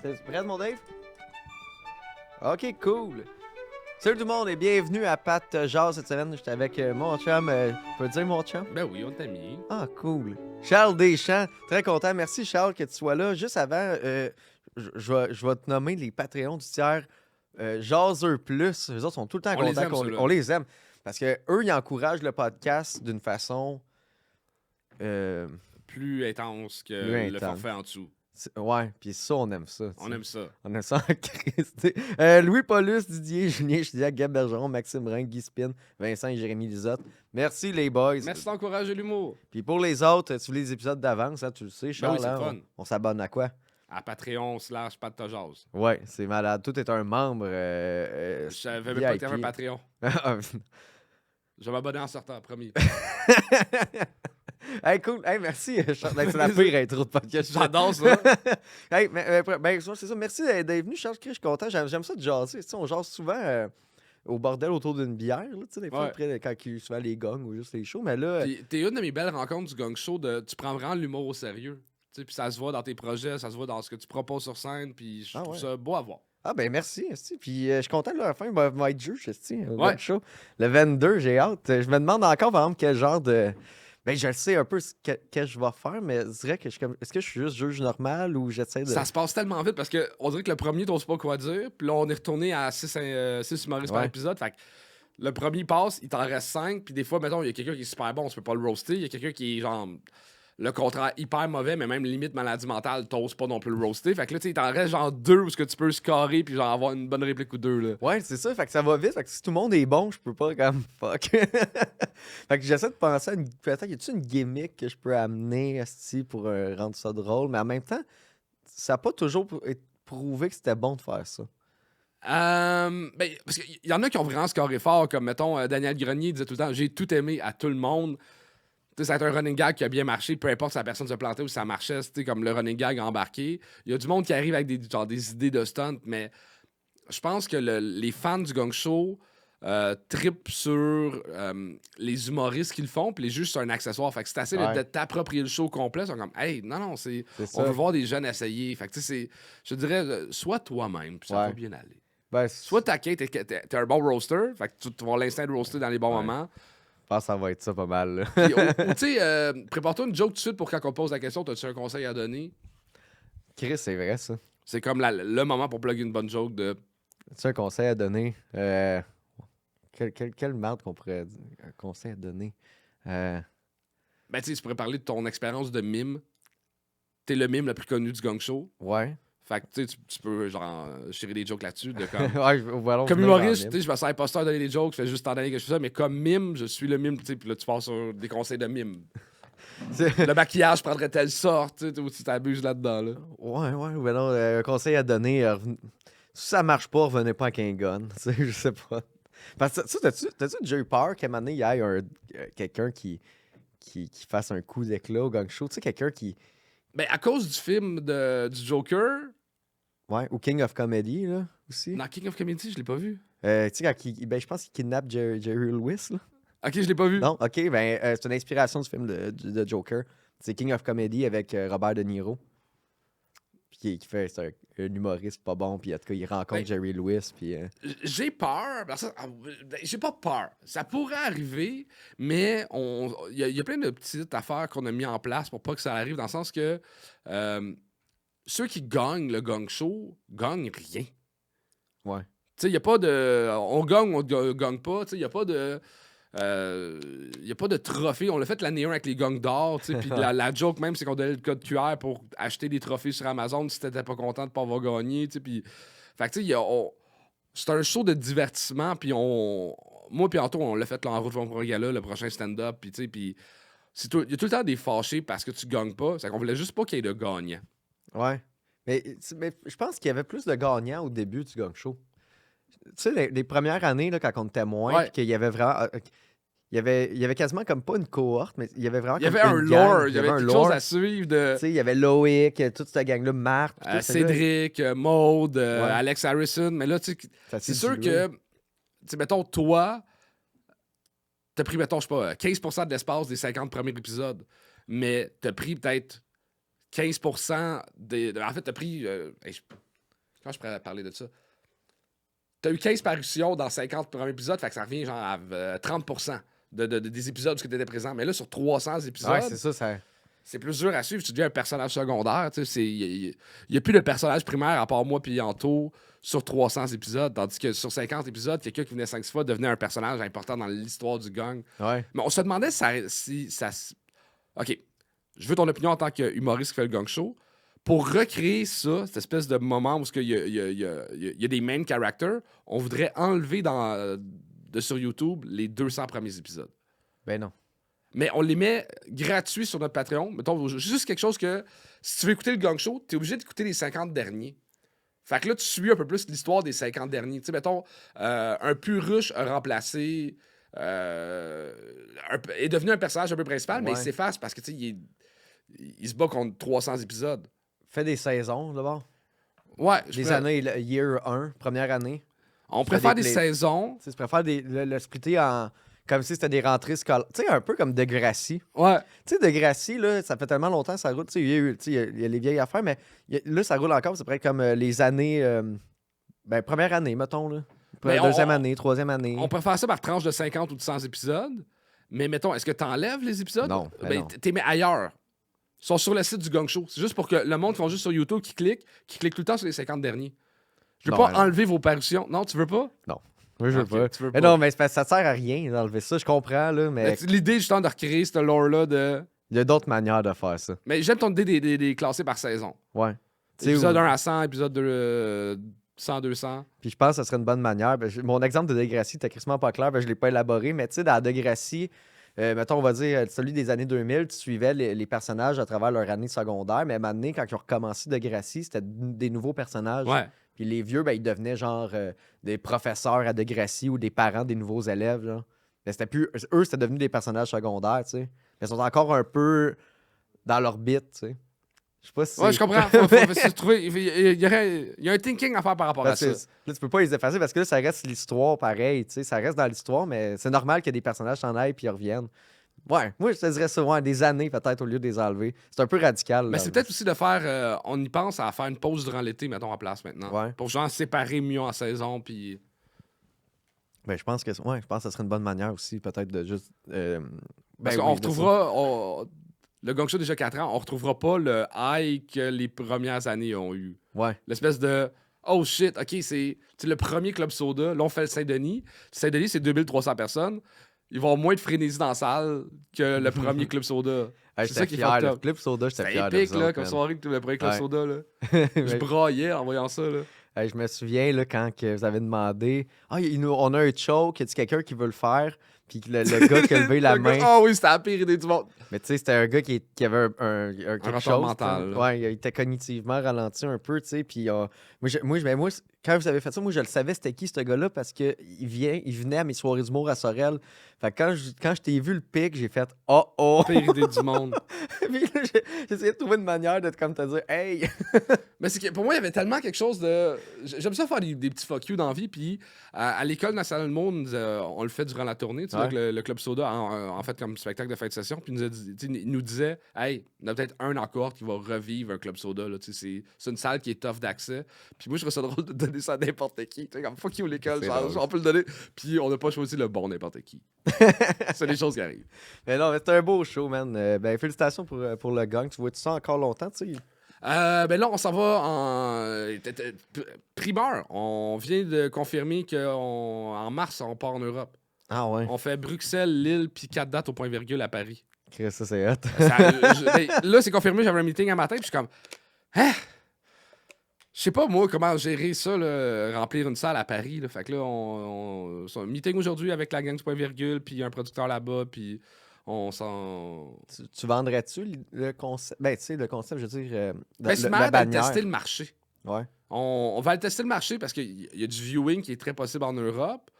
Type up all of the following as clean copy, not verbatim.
T'es prêt, mon Dave? Ok, cool. Salut tout le monde et bienvenue à Pat Jazz cette semaine. J'étais avec mon chum. Je peux te dire mon chum? Ben oui, on t'a mis. Ah, cool. Charles Deschamps, très content. Merci Charles que tu sois là. Juste avant, je vais te nommer les Patreons du tiers Jazzeux Plus. Eux autres sont tout le temps On les contents aime, ceux-là. on les aime. Parce que eux, ils encouragent le podcast d'une façon... Plus intense que Plus le intense. forfait en dessous. Ouais, puis ça, on aime ça. On aime ça. On aime ça en Christ. Louis Paulus, Didier, Julien Chidiac, Gab Bergeron, Maxime Ring, Guy Spin, Vincent et Jérémy Lisotte. Merci les boys. Merci d'encourager l'humour. Puis pour les autres, tu voulais les épisodes d'avance, hein, tu le sais, Charles. oui, c'est hein, le fun. on s'abonne à quoi? À Patreon/Pat-Jazz. Ouais, c'est malade. Tout est un membre. Je savais même pas que t'avais un VIP. Patreon. Je vais m'abonner en sortant, promis. Hey, cool. Hey, merci, Charles. Ben, c'est la pire intro de podcast. J'adore ça. Hey, c'est ça. Merci d'être venu, Charles. Je suis content. J'aime ça de jaser. Tu sais, on jase souvent au bordel autour d'une bière. Là, tu sais, des fois, Ouais. après, quand il y a souvent les gongs ou juste les shows. Mais là, T'es une de mes belles rencontres du gang show. Tu prends vraiment l'humour au sérieux. Tu sais, puis ça se voit dans tes projets, ça se voit dans ce que tu proposes sur scène. Puis je trouve ouais. ça beau à voir. ah ben merci. Esti. Puis je suis content de la fin. Il va être juge au Ouais. show. Le 22, j'ai hâte. Je me demande encore, par exemple, quel genre de... Ben, je le sais un peu ce que je vais faire, mais je dirais que est-ce que je suis juste juge normal ou j'essaie de... Ça se passe tellement vite parce qu'on dirait que le premier, t'oses pas quoi dire. Puis là, on est retourné à 6 humoristes par Ouais. épisode. Fait que le premier passe, il t'en reste 5. Puis des fois, mettons, il y a quelqu'un qui est super bon, tu peux pas le roaster. Il y a quelqu'un qui est genre le contraire hyper mauvais, mais même limite maladie mentale, t'oses pas non plus le roaster. Fait que là, tu sais, il t'en reste genre 2 où ce que tu peux scorer puis genre avoir une bonne réplique ou 2 là. Ouais, c'est ça. Fait que ça va vite. Fait que si tout le monde est bon, je peux pas comme fuck. Fait que j'essaie de penser à une... Peut-être, y a-tu une gimmick que je peux amener esti, pour rendre ça drôle? Mais en même temps, ça n'a pas toujours été prouvé que c'était bon de faire ça. Ben, parce qu'il y en a qui ont vraiment scoré fort, comme mettons Daniel Grenier disait tout le temps j'ai tout aimé à tout le monde. Tu sais, ça a été un running gag qui a bien marché, peu importe si la personne se plantait ou si ça marchait, c'était comme le running gag embarqué. Il y a du monde qui arrive avec des idées de stunt, mais je pense que les fans du gang show trippent sur les humoristes qui le font, puis les juges, c'est un accessoire. Fait que c'est assez Ouais. de t'approprier le show complet. Ils sont comme, hey, non, C'est on ça. veut voir des jeunes essayer. Fait que tu sais, je dirais, sois toi-même, puis ça Ouais. va bien aller. Ben, Soit t'es un bon roaster, fait que tu vas avoir l'instinct de roaster dans les bons Ouais. moments. Je pense que ça va être ça pas mal. Là. Puis, ou tu sais, prépare-toi une joke tout de suite pour quand on pose la question, t'as-tu un conseil à donner? Chris, c'est vrai ça. C'est comme le moment pour plugger une bonne joke de. As-tu un conseil à donner? Quelle merde qu'on pourrait dire? Un conseil à donner? Ben, tu sais, tu pourrais parler de ton expérience de mime. T'es le mime le plus connu du gang show. Ouais. Fait que tu sais, tu peux genre chirer des jokes là-dessus. De comme Ouais, voilà, comme venir en humoriste, mime. tu sais, je me sens imposteur de donner des jokes, je fais juste tant d'années que je fais ça, mais comme mime, je suis le mime, tu sais, puis là, tu passes sur des conseils de mime. Le maquillage prendrait telle sorte, tu sais, ou tu t'abuses là-dedans, là. Ouais, ben non, un conseil à donner. Si ça marche pas, revenez pas avec un gun. Tu sais, je sais pas. Parce que, tu sais, t'as-tu déjà eu peur qu'à un moment donné, il y ait quelqu'un qui fasse un coup d'éclat au gang show? Tu sais, quelqu'un qui. Ben, à cause du film du Joker, Ouais, ou King of Comedy, là, aussi. dans King of Comedy, je l'ai pas vu. Tu sais, quand ben, je pense qu'il kidnappe Jerry Lewis, là. Ok, je l'ai pas vu. Non, ok, ben, c'est une inspiration du film de Joker. C'est King of Comedy avec Robert De Niro. Puis qui fait, c'est un humoriste pas bon, puis en tout cas, il rencontre Ben, Jerry Lewis, puis... J'ai peur. J'ai pas peur. Ça pourrait arriver, mais il y a plein de petites affaires qu'on a mis en place pour pas que ça arrive, dans le sens que ceux qui gagnent le gang show gagnent rien. Ouais. Tu sais, il n'y a pas de. On gagne ou on gagne pas. Tu sais, il n'y a pas de. Y a pas de trophée. On l'a fait l'année 1 avec les gangs d'or. Puis la joke même, c'est qu'on donnait le code QR pour acheter des trophées sur Amazon si t'étais pas content de pas avoir gagné. Puis... Fait que tu sais, c'est un show de divertissement. Puis moi puis Anto, on l'a fait là, en route pour un gala, le prochain stand-up. Puis tu sais, puis il y a tout le temps des fâchés parce que tu gagnes pas. C'est qu'on voulait juste pas qu'il y ait de gagnants. Ouais. Mais je pense qu'il y avait plus de gagnants au début du gang show. Tu sais, les premières années, là, quand on était moins, Ouais. puis qu'il y avait vraiment... il y avait quasiment comme pas une cohorte, mais il y avait vraiment Il y comme avait un une gang, lore, il y avait un quelque lore. chose à suivre de Tu sais, il y avait Loïc, toute cette gang-là, Marc. puis tout, c'est là, Cédric, Maude, Ouais. Alex Harrison. Mais là, tu sais, ça s'est c'est sûr dilué. que, tu sais, mettons, toi, t'as pris, mettons, je sais pas, 15% de l'espace des 50 premiers épisodes, mais t'as pris peut-être 15% des... En fait, t'as pris... Quand je pourrais parler de ça? T'as eu 15 parutions dans 50 premiers épisodes, fait que ça revient genre à 30% des épisodes où tu étais présent. Mais là, sur 300 épisodes, Ouais, c'est ça. c'est plus dur à suivre. Tu deviens un personnage secondaire. Il n'y a plus de personnage primaire à part moi puis Yanto sur 300 épisodes. Tandis que sur 50 épisodes, quelqu'un qui venait 5 fois devenait un personnage important dans l'histoire du gang. Ouais. Mais on se demandait si ça. OK. Je veux ton opinion en tant qu'humoriste qui fait le gang show. Pour recréer ça, cette espèce de moment où il y a des main characters, on voudrait enlever sur YouTube les 200 premiers épisodes. Ben non. Mais on les met gratuits sur notre Patreon. Mettons, juste quelque chose que, si tu veux écouter le gang show, t'es obligé d'écouter les 50 derniers. Fait que là, tu suis un peu plus l'histoire des 50 derniers. Tu sais, mettons, un Puruche a remplacé... est devenu un personnage un peu principal, mais il s'efface parce que, tu sais, il se bat contre 300 épisodes. Fais des saisons, d'abord. Ouais. Des années, year 1, première année. On préfère des saisons. Tu préfères le splitter en... Comme si c'était des rentrées scolaires. Tu sais, un peu comme Degrassi. Ouais. Tu sais, Degrassi, là, ça fait tellement longtemps que ça roule. Tu sais, il y a les vieilles affaires, mais là, ça roule encore. C'est près comme les années... première année, mettons, là. Deuxième année, troisième année. On préfère ça par tranche de 50 ou de 100 épisodes. Mais mettons, est-ce que t'enlèves les épisodes? Non. Non. T'es mis ailleurs. Ils sont sur le site du Gang Show. C'est juste pour que le monde qui font juste sur YouTube qui clique tout le temps sur les 50 derniers. Je veux pas enlever vos parutions. Non, tu veux pas? Non. Moi, je veux pas. Tu veux mais pas. non, mais ça sert à rien d'enlever ça. Je comprends, là, mais... L'idée, justement, de recréer ce lore-là de... Il y a d'autres manières de faire ça. Mais j'aime ton idée des classés par saison. Ouais. Épisode 1 à 100, épisode 2... 100, 200. Puis je pense que ce serait une bonne manière. Mon exemple de Degrassi était crissement pas clair, je l'ai pas élaboré, mais tu sais, dans Degrassi, mettons, on va dire, celui des années 2000, tu suivais les personnages à travers leur année secondaire, mais maintenant, quand ils ont recommencé Degrassi, c'était des nouveaux personnages. Ouais. Puis les vieux, ils devenaient genre des professeurs à Degrassi ou des parents des nouveaux élèves. Genre. Mais c'était plus... Eux, c'était devenu des personnages secondaires, tu sais. Mais ils sont encore un peu dans l'orbite, tu sais. Je sais pas si ouais, je comprends. Faut se trouver. Il y a un thinking à faire par rapport à ça. Là, tu peux pas les effacer parce que là, ça reste l'histoire pareil. Tu sais, ça reste dans l'histoire, mais c'est normal que des personnages s'en aillent puis ils reviennent. Ouais, moi, je te dirais ça, des années peut-être au lieu de les enlever. C'est un peu radical. Mais c'est peut-être aussi de faire. On y pense à faire une pause durant l'été, mettons, en place maintenant. Ouais. Pour genre séparer mieux en saison. Puis. Ben, je pense que ça serait une bonne manière aussi, peut-être de juste. Parce qu'on retrouvera. Le Gang Show, déjà 4 ans, on retrouvera pas le high que les premières années ont eu. Ouais. L'espèce de oh shit, ok, c'est le premier Club Soda. Là, on fait le Saint-Denis. Saint-Denis, c'est 2300 personnes. Ils vont avoir moins de frénésie dans la salle que le premier Club Soda. C'est ça qui est le Club Soda, j'étais fier. C'était épique, là, comme soirée que le premier Club Soda. Là. Je braillais en voyant ça. Là. Je me souviens là, quand que vous avez demandé on a un choke, y a quelqu'un qui veut le faire? Puis le gars qui a levé la main. Ah oui, c'était la pire idée du monde. Mais tu sais, c'était un gars qui avait quelque chose. Mental. Ouais, il était cognitivement ralenti un peu, tu sais. Puis moi, quand vous avez fait ça, moi, je le savais c'était qui ce gars-là parce qu'il venait à mes soirées d'humour à Sorel. Fait que quand je t'ai vu le pic, j'ai fait oh. Pire idée du monde. Puis là, j'ai essayé de trouver une manière de comme te dire hey. Mais c'est que pour moi, il y avait tellement quelque chose de. J'aime ça faire des petits fuck you dans la vie. Puis à l'École nationale du monde, on le fait durant la tournée. Tu vois, avec le Club Soda, en fait, comme spectacle de fin de session. Puis il nous disait hey, il y en a peut-être un encore qui va revivre un Club Soda. Là, c'est une salle qui est tough d'accès. Puis moi, je trouve ça drôle de donner ça à n'importe qui. Tu sais, comme fuck you l'École, on peut le donner. Puis on n'a pas choisi le bon n'importe qui. C'est des choses qui arrivent. Mais non, mais c'était un beau show, man. Félicitations pour le gang. Tu vois-tu ça encore longtemps, tu sais? Ben là, on s'en va en primeur. On vient de confirmer qu'en mars, on part en Europe. Ah ouais. On fait Bruxelles, Lille, puis 4 dates au point virgule à Paris. Ça, c'est hot. Là, c'est confirmé. J'avais un meeting un matin, puis je suis comme... Hein? Je sais pas, moi, comment gérer ça, là, remplir une salle à Paris. Là. Fait que là, on un meeting aujourd'hui avec la gang du point virgule, puis un producteur là-bas, puis on s'en... Tu vendrais-tu le concept? Ben, tu sais, le concept, je veux dire, c'est la bannière. tester le marché. Ouais. On va le tester le marché parce qu'il y a du viewing qui est très possible en Europe.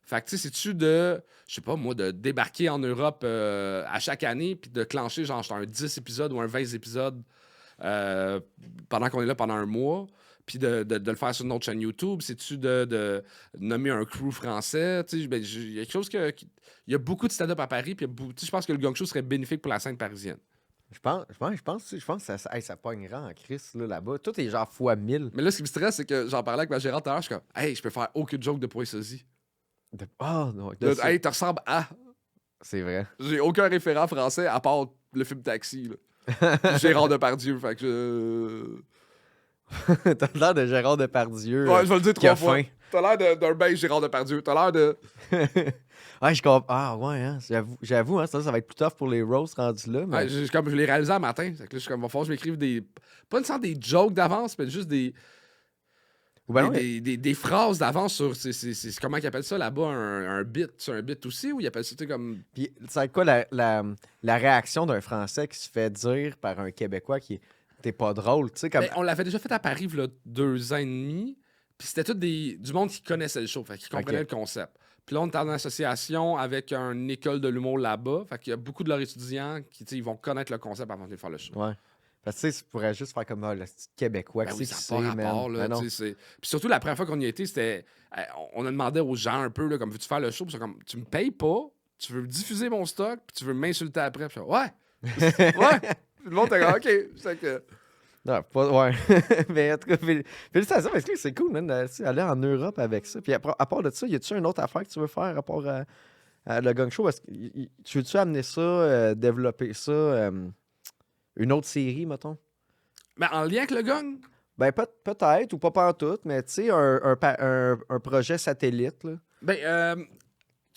Fait que, tu sais, c'est-tu de, je sais pas moi, de débarquer en Europe à chaque année, puis de clencher genre un 10 épisodes ou un 20 épisodes pendant qu'on est là pendant un mois, puis de le faire sur notre chaîne YouTube? C'est-tu de nommer un crew français? Il y a quelque chose il y a beaucoup de stand-up à Paris, puis je pense que le Gang Show serait bénéfique pour la scène parisienne. Je pense que ça pognera en crise là-bas. Tout est genre fois 1000. Mais là, ce qui me stresse, c'est que j'en parlais avec ma gérante tout à l'heure, je suis comme, hey, je peux faire aucune joke de point sosie. Oh non, Hey, tu ressembles à. c'est vrai. J'ai aucun référent français à part le film Taxi. Là. Puis Gérard Depardieu. Fait que T'as l'air de Gérard Depardieu Ouais, je vais le dire qui a 3 fois. faim. T'as l'air d'un beige Gérard Depardieu. T'as l'air de. Je comprends. Ah ouais, hein, j'avoue, hein, ça va être plus tough pour les roasts rendus là. Mais... Ouais, comme je l'ai réalisé un matin. Fait que là, je suis comme, va falloir que je m'écrive des. Pas une sorte des jokes d'avance, mais juste des. Ou ben non, Des phrases d'avance sur. Comment ils appellent ça là-bas? Un bit. C'est un bit aussi? Ou ils appellent ça comme. Puis, tu sais quoi, la réaction d'un Français qui se fait dire par un Québécois qui t'es pas drôle, tu sais, comme. Ben, on l'avait déjà fait à Paris, il y a 2 ans et demi. Puis c'était tout du monde qui connaissait le show, fait qui comprenait le concept. Puis là, on est en association avec une école de l'humour là-bas. Fait qu'il y a beaucoup de leurs étudiants qui, ils vont connaître le concept avant de faire le show. Ouais. Parce que tu sais, tu pourrais juste faire comme le petit Québécois Ben qui oui, sait qui ça n'a c'est, pas rapport, man. là. Ben non. Puis surtout, la première fois qu'on y était, c'était. On a demandé aux gens un peu, là, comme veux-tu faire le show? Puis c'est comme, tu me payes pas, tu veux diffuser mon stock, puis tu veux m'insulter après. Puis ouais. Ouais. Puis le monde était comme, OK. C'est que. Non, pas. Ouais. Mais en tout cas, félicitations, parce que c'est cool, man, d'aller en Europe avec ça. Puis à part de ça, y a-tu une autre affaire que tu veux faire à rapport à le gang show? Parce que tu veux-tu amener ça, développer ça, une autre série, mettons? Mais en lien avec le gang? Ben, peut-être, ou pas pantoute, mais tu sais, un projet satellite, là. Ben,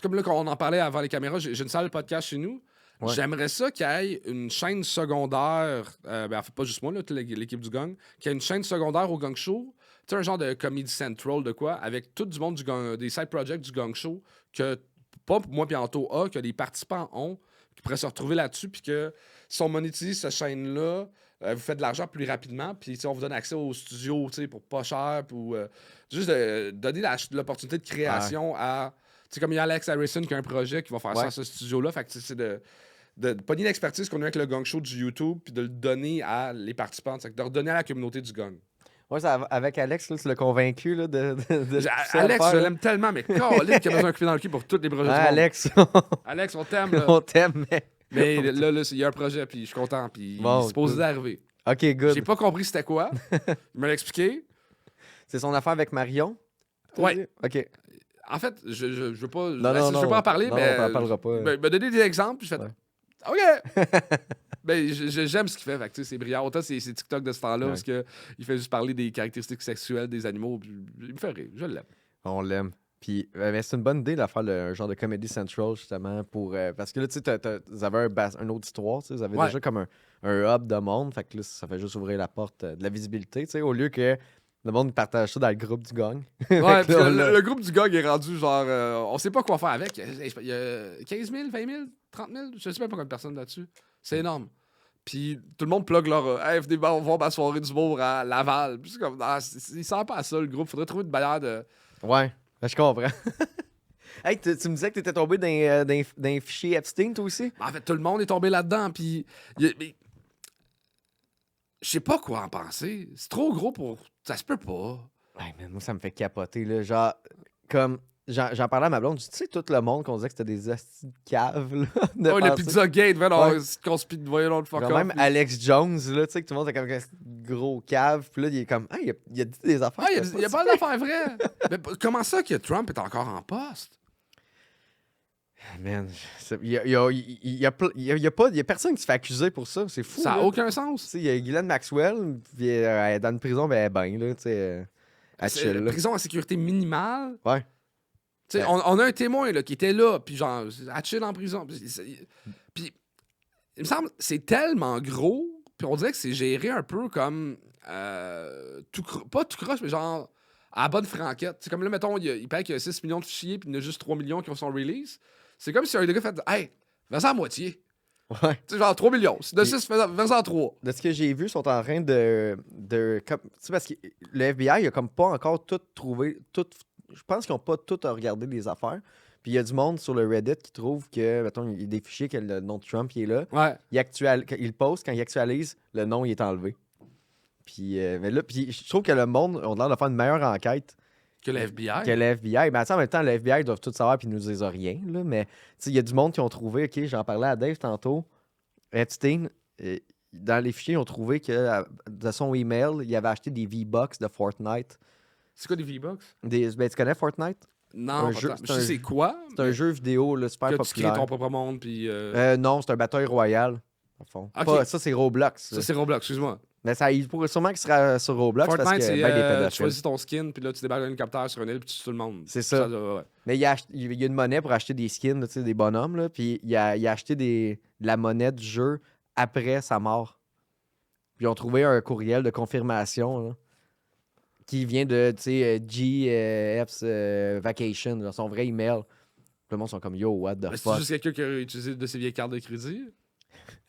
comme là, quand on en parlait avant les caméras, j'ai une salle de podcast chez nous. Ouais. J'aimerais ça qu'il y ait une chaîne secondaire, ben en fait pas juste moi, là, toute l'équipe du gang, qu'il y ait une chaîne secondaire au Gang Show, tu sais, un genre de Comedy Central de quoi, avec tout du monde du gang, des side projects du Gang Show, que pas moi puis Anto A, que les participants ont, qui pourraient se retrouver là-dessus, puis que si on monétise cette chaîne-là, vous faites de l'argent plus rapidement, puis on vous donne accès au studio pour pas cher, pour juste donner l'opportunité de création à. Tu sais, comme il y a Alex Harrison qui a un projet qui va faire ça à ce studio-là, fait que c'est de pogner l'expertise qu'on a avec le Gang Show du YouTube, puis de le donner à les participants, de redonner à la communauté du gang. Ouais, avec Alex, là, tu l'as convaincu là, de Alex, faire, je là. l'aime tellement, mais Colin qui a besoin d'un coup dans le cul pour tous les projets du monde. Alex, Alex, on t'aime, là. on t'aime, mais. Mais là, il y a un projet, puis je suis content, puis Bon, il est supposé d'arriver. Ok, good. J'ai pas compris c'était quoi. Il me l'a expliqué. C'est son affaire avec Marion? t'as Ouais. dit? Ok. En fait, je veux pas. Non, je veux pas en parler, non, mais. on t'en parlera pas. Me donner des exemples, puis je fais. Ouais. OK! Ben, j'aime ce qu'il fait. Fait que, c'est brillant. Autant c'est TikTok de ce temps-là, Ouais. parce qu'il fait juste parler des caractéristiques sexuelles des animaux. Puis il me fait rire. Je l'aime. On l'aime. Puis, mais c'est une bonne idée de faire un genre de Comedy Central, justement, pour... parce que là, tu sais, vous avez un auditoire, tu sais, vous avez Ouais. déjà comme un hub de monde, fait que là, ça fait juste ouvrir la porte de la visibilité, tu sais, au lieu que le monde partage ça dans le groupe du gang. Ouais, Fait parce que que là, le groupe du gang est rendu genre. On sait pas quoi faire avec. Il y a 15 000, 20 000, 30 000, je sais même pas combien de personnes là-dessus. C'est énorme. Puis tout le monde plug leur. Hey, venez voir ma soirée d'humour à Laval. Puis c'est comme. Il sert pas à ça, le groupe. Faudrait trouver une bannière de. Ouais, je comprends. Hey, tu me disais que t'étais tombé dans un fichier Epstein, toi aussi? En fait, tout le monde est tombé là-dedans. Puis. Mais je sais pas quoi en penser. C'est trop gros pour. Ça se peut pas. Ouais, mais moi, ça me fait capoter, là. Genre, comme... J'en parlais à ma blonde, tu sais, tout le monde qu'on disait que c'était des hosties de caves, là. de Oh, le penser- Pizza Gate, Ouais. c'est conspire de voyer l'autre fuck Genre off, même puis- Alex Jones, là, tu sais, que tout le monde est comme un gros cave, puis là, il est comme, ah, il a dit des affaires. Ah, il c'était y a si pas pire. d'affaires vraies. Mais comment ça que Trump est encore en poste? Man, il y a personne qui se fait accuser pour ça, c'est fou. Ça n'a là. aucun Tu sens. sais, il y a Ghislaine Maxwell, puis elle est dans une prison, ben, là, tu sais, à C'est chill, là. prison à sécurité minimale. Ouais. Tu sais, Ouais. on a un témoin là, qui était là, puis genre, à chill en prison. Puis, il me semble, c'est tellement gros, puis on dirait que c'est géré un peu comme. Pas tout croche, mais genre, à la bonne franquette. C'est comme là, mettons, il paraît qu'il y a 6 millions de fichiers, puis il y en a juste 3 millions qui ont son release. C'est comme si un gars fait, hey, vas-en à moitié. Ouais. Tu sais, genre 3 millions. Si de 6, vas-en 3. De ce que j'ai vu, ils sont en train tu sais, parce que le FBI, il a comme pas encore tout trouvé, je pense qu'ils n'ont pas tout à regarder les affaires. Puis il y a du monde sur le Reddit qui trouve que, mettons, il y a des fichiers que le nom de Trump il est là. Ouais. Il poste, quand il actualise, le nom il est enlevé. Puis, mais là, puis je trouve que le monde a l'air de faire une meilleure enquête Que le FBI. que le FBI. Mais en même temps, le FBI doivent tout savoir puis ils nous disent rien. Là, mais tu sais, il y a du monde qui ont trouvé, OK, j'en parlais à Dave tantôt, Epstein, dans les fichiers, ils ont trouvé que de son email, il avait acheté des V-Bucks de Fortnite. C'est quoi des V-Bucks? Ben, tu connais Fortnite? Non, jeu- pas tant. c'est Je sais un c'est jeu- quoi? C'est un jeu vidéo là, super que tu crées populaire. ton propre monde, puis... Non, c'est un bataille royale, au fond. Ok. Pas- ça, c'est Roblox. Ça, c'est Roblox, excuse-moi. Mais ça, il pourrait sûrement qu'il sera sur Roblox parce Fortnite, que c'est ben des tu pédophiles. choisis ton skin, puis là, tu débarques un hélicoptère sur une île, puis tu tues tout le monde. C'est ça. Ouais. Mais il y a une monnaie pour acheter des skins, là, tu sais, des bonhommes, là, puis il a acheté de la monnaie du jeu après sa mort. Puis ils ont trouvé un courriel de confirmation là, qui vient de, tu sais, GF's Vacation, là, son vrai email. Tout le monde sont comme, yo, what the Mais c'est fuck. juste quelqu'un qui a utilisé de ses vieilles cartes de crédit.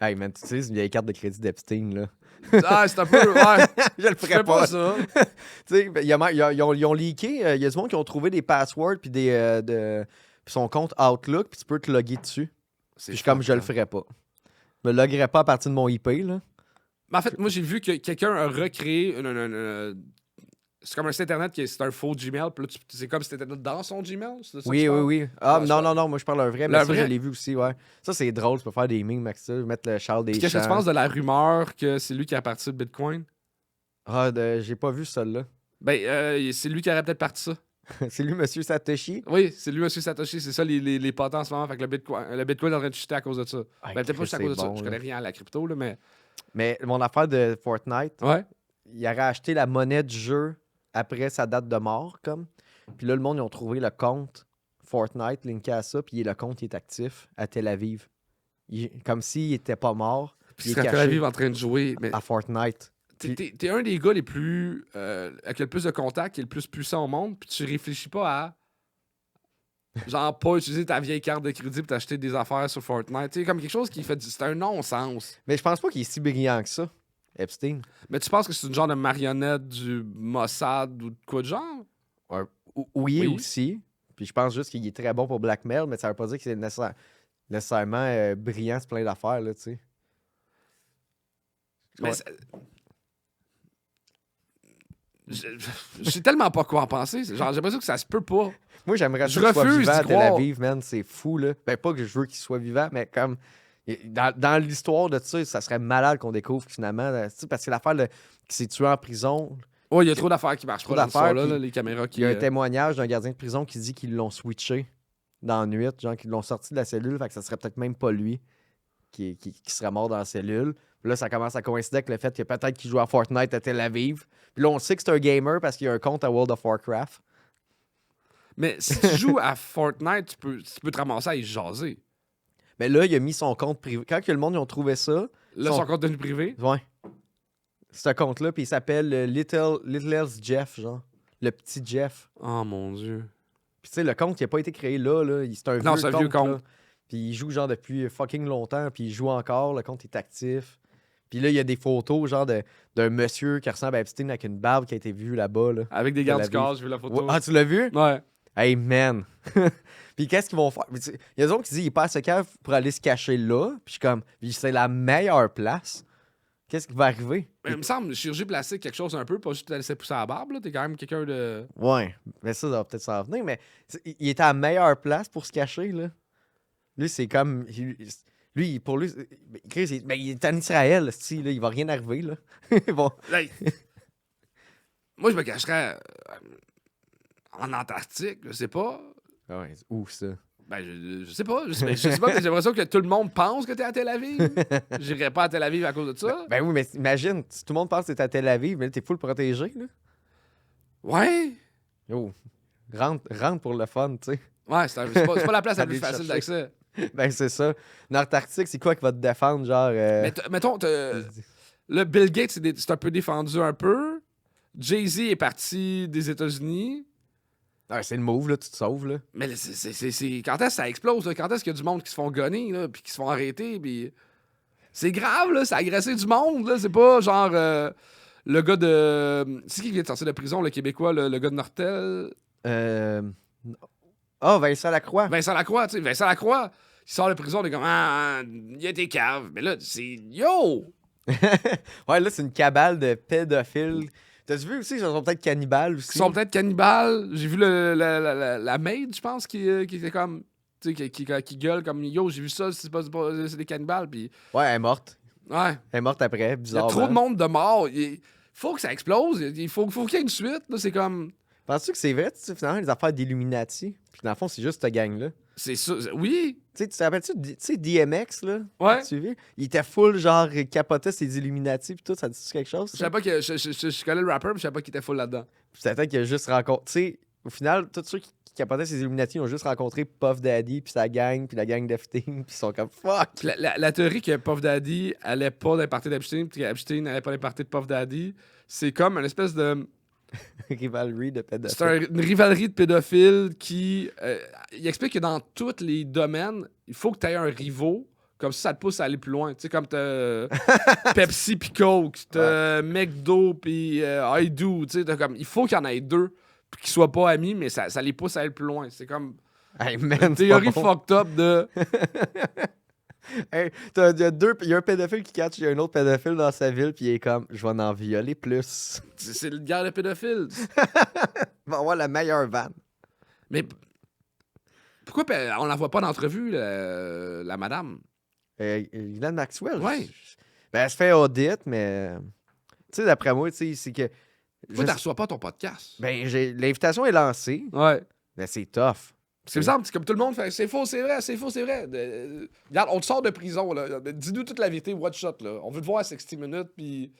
Hey, man, tu sais, c'est une vieille carte de crédit d'Epstein, là. Ah, c'est un peu... Ouais, Je le je ferais fais pas pas. ça. Tu sais, ben, ils ont leaké. Il y a du monde qui ont trouvé des passwords puis puis son compte Outlook, puis tu peux te loguer dessus. C'est Puis je suis comme, je le ferais pas. Je me loguerais pas à partir de mon IP, là. Mais en fait, moi, j'ai vu que quelqu'un a recréé c'est comme un site internet qui c'est un faux Gmail, puis là, c'est comme si t'étais dans son Gmail. C'est de ça que Oui, tu oui, parles? oui. Ah, Ouais, non, moi je parle un vrai, Le mais ça, vrai? je l'ai vu aussi, ouais. Ça, c'est drôle, tu peux faire des memes avec ça, mettre le Charles Puis Deschamps. qu'est-ce que tu penses de la rumeur que c'est lui qui a parti le Bitcoin? Ah, j'ai pas vu celle-là. Ben, c'est lui qui aurait peut-être parti ça. C'est lui, Monsieur Satoshi. Oui, c'est lui, Monsieur Satoshi. C'est ça, les potents en ce moment. Fait que le Bitcoin est en train de chuter à cause de ça. Ah, Ben, peut-être pas juste à c'est cause de ça. bon, Je là. connais rien à la crypto, là, mais... Mais mon affaire de Fortnite, Ouais. il aurait acheté la monnaie du jeu après sa date de mort, comme. Puis là, le monde, ils ont trouvé le compte Fortnite linké à ça, puis le compte il est actif à Tel Aviv. Comme s'il était pas mort. Puis il est c'est quand caché Tel Aviv en train de jouer. Mais à Fortnite. t'es un des gars les plus... avec le plus de contacts, qui est le plus puissant au monde, puis tu réfléchis pas à... Genre, pas utiliser ta vieille carte de crédit pour t'acheter des affaires sur Fortnite. Tu sais, comme quelque chose qui fait... C'est un non-sens. Mais je pense pas qu'il est si brillant que ça, Epstein. Mais tu penses que c'est une genre de marionnette du Mossad ou de quoi de genre? Oui, Oui. aussi. Puis je pense juste qu'il est très bon pour blackmail, mais ça veut pas dire que c'est nécessairement brillant, c'est plein d'affaires, là, tu sais. Mais Ouais. je sais tellement pas quoi en penser. Genre, j'ai l'impression que ça se peut pas. Moi, j'aimerais Je ça qu'il soit refuse vivant d'y à Tel croire. Aviv, man. C'est fou, là. Ben, pas que je veux qu'il soit vivant, mais comme... Dans l'histoire de ça serait malade qu'on découvre que finalement... tu sais, parce que l'affaire qui s'est tué en prison, Ouais, il y a trop d'affaires qui marchent Trop pas dans d'affaires, l'histoire, là, puis les caméras qui... il y a un témoignage d'un gardien de prison qui dit qu'ils l'ont switché dans la nuit, genre qu'ils l'ont sorti de la cellule, fait que ça serait peut-être même pas lui qui serait mort dans la cellule. Puis là, ça commence à coïncider avec le fait que peut-être qu'il joue à Fortnite à Tel Aviv. Puis là, on sait que c'est un gamer parce qu'il y a un compte à World of Warcraft. Mais si tu joues à Fortnite, tu peux te ramasser à y jaser. Mais là, il a mis son compte privé. Quand que le monde ils ont trouvé ça, Là, son compte devenu privé. ouais, ce compte-là, puis il s'appelle Littlest Jeff, genre. Le petit Jeff. Oh mon Dieu. Puis tu sais, le compte, il a pas été créé là. C'est un Non, vieux c'est un compte. vieux compte. là. Puis il joue genre depuis fucking longtemps, puis il joue encore, le compte est actif. Puis là, il y a des photos genre d'un monsieur qui ressemble à Epstein avec une barbe qui a été vue là-bas. Là. Avec des gardes du Tel Aviv. corps, j'ai vu la photo. Ah, tu l'as vu? Ouais. Hey, man! Puis qu'est-ce qu'ils vont faire? Il y a des gens qui disent il passe ce cave pour aller se cacher là. Puis je suis comme, c'est la meilleure place. Qu'est-ce qui va arriver? Mais il me semble, chirurgie plastique, quelque chose un peu, pas juste te laisser pousser à la barbe, là. T'es quand même quelqu'un de... Ouais, mais ça va peut-être s'en venir, mais il est à la meilleure place pour se cacher, là. Lui, c'est comme... Lui, pour lui... Chris, il est en Israël, style, là, il va rien arriver, là. Bon. Hey. Moi, je me cacherais en Antarctique, je sais pas. Ah ouais, où ça? Ben, je sais pas. Je sais pas, j'ai l'impression que tout le monde pense que t'es à Tel Aviv. J'irais pas à Tel Aviv à cause de ça. Ben oui, mais imagine, si tout le monde pense que t'es à Tel Aviv, mais là, t'es full protégé, là. Ouais. Yo, rentre pour le fun, tu sais. Ouais, c'est pas la place la Aller plus le facile chercher. d'accès. Ben c'est ça. L'Antarctique, c'est quoi qui va te défendre, genre... Mais mettons, le Bill Gates, c'est un peu défendu un peu. Jay-Z est parti des États-Unis. Ah, c'est le move, là, tu te sauves, là. Mais là, quand est-ce que ça explose? Là? Quand est-ce qu'il y a du monde qui se font gonner, là, puis qui se font arrêter? Puis... C'est grave, là, ça a agressé du monde. Là. C'est pas genre le gars de... C'est qui vient de sortir de prison, le Québécois, le gars de Nortel? Vincent Lacroix. Vincent Lacroix, tu sais. Vincent Lacroix, il sort de prison, on est comme, il a été cave. Mais là, c'est... Yo! Ouais, là, c'est une cabale de pédophiles. T'as-tu vu aussi, ils sont peut-être cannibales aussi? Ils sont peut-être cannibales. J'ai vu la maid, je pense, qui était comme... Tu sais, qui gueule comme, yo, j'ai vu ça, c'est des cannibales, puis... Ouais, elle est morte. Ouais. Elle est morte après, Il y a bizarrement. trop de monde de mort. Il faut que ça explose. Il faut qu'il y ait une suite. Là, c'est comme. Penses-tu que c'est vrai, tu sais, finalement, les affaires d'Illuminati? Puis dans le fond, c'est juste cette gang-là. C'est ça. Oui. Tu sais, tu te rappelles-tu, tu sais, DMX, là? Ouais. Tu vu? Il était full, genre, capotait ses Illuminati, puis tout, ça dit-tu quelque chose? Je ça? savais pas que. Je connais le rapper, mais je savais pas qu'il était full là-dedans. Puis peut-être qu'il a juste rencontré. Tu sais, au final, tous ceux qui capotaient ses Illuminati ont juste rencontré Puff Daddy, puis sa gang, puis la gang d'Epstein, puis ils sont comme fuck! Puis la théorie que Puff Daddy allait pas dans les parties d'Epstein, puis qu'Epstein allait pas dans les parties de Puff Daddy, c'est comme une espèce de. Rivalry de C'est pédophile. une rivalerie de pédophiles qui. Il explique que dans tous les domaines, il faut que tu aies un rivaux. Comme ça te pousse à aller plus loin. Tu sais, comme t'as Pepsi puis Coke, t'as McDo puis I Do. Tu sais, comme, il faut qu'il y en ait deux, puis qu'ils soient pas amis, mais ça les pousse à aller plus loin. C'est comme Hey man, une c'est théorie pas bon. fucked up de. Hey, il y a un pédophile qui catch, il y a un autre pédophile dans sa ville, puis il est comme, je vais en violer plus. C'est une guerre de pédophiles. Il va avoir la meilleure vanne. Mais pourquoi on la voit pas d'entrevue, la madame? Ghislaine Maxwell. Ouais. Ben, elle se fait audit, mais. Tu sais, d'après moi, tu sais, c'est que. Pourquoi tu reçois pas ton podcast? Ben, l'invitation est lancée, Ouais. mais c'est tough. C'est bizarre, c'est comme tout le monde fait c'est faux, c'est vrai, c'est faux, c'est vrai. Regarde, on te sort de prison, là. Dis-nous toute la vérité, one shot, là. On veut te voir à 60 minutes, puis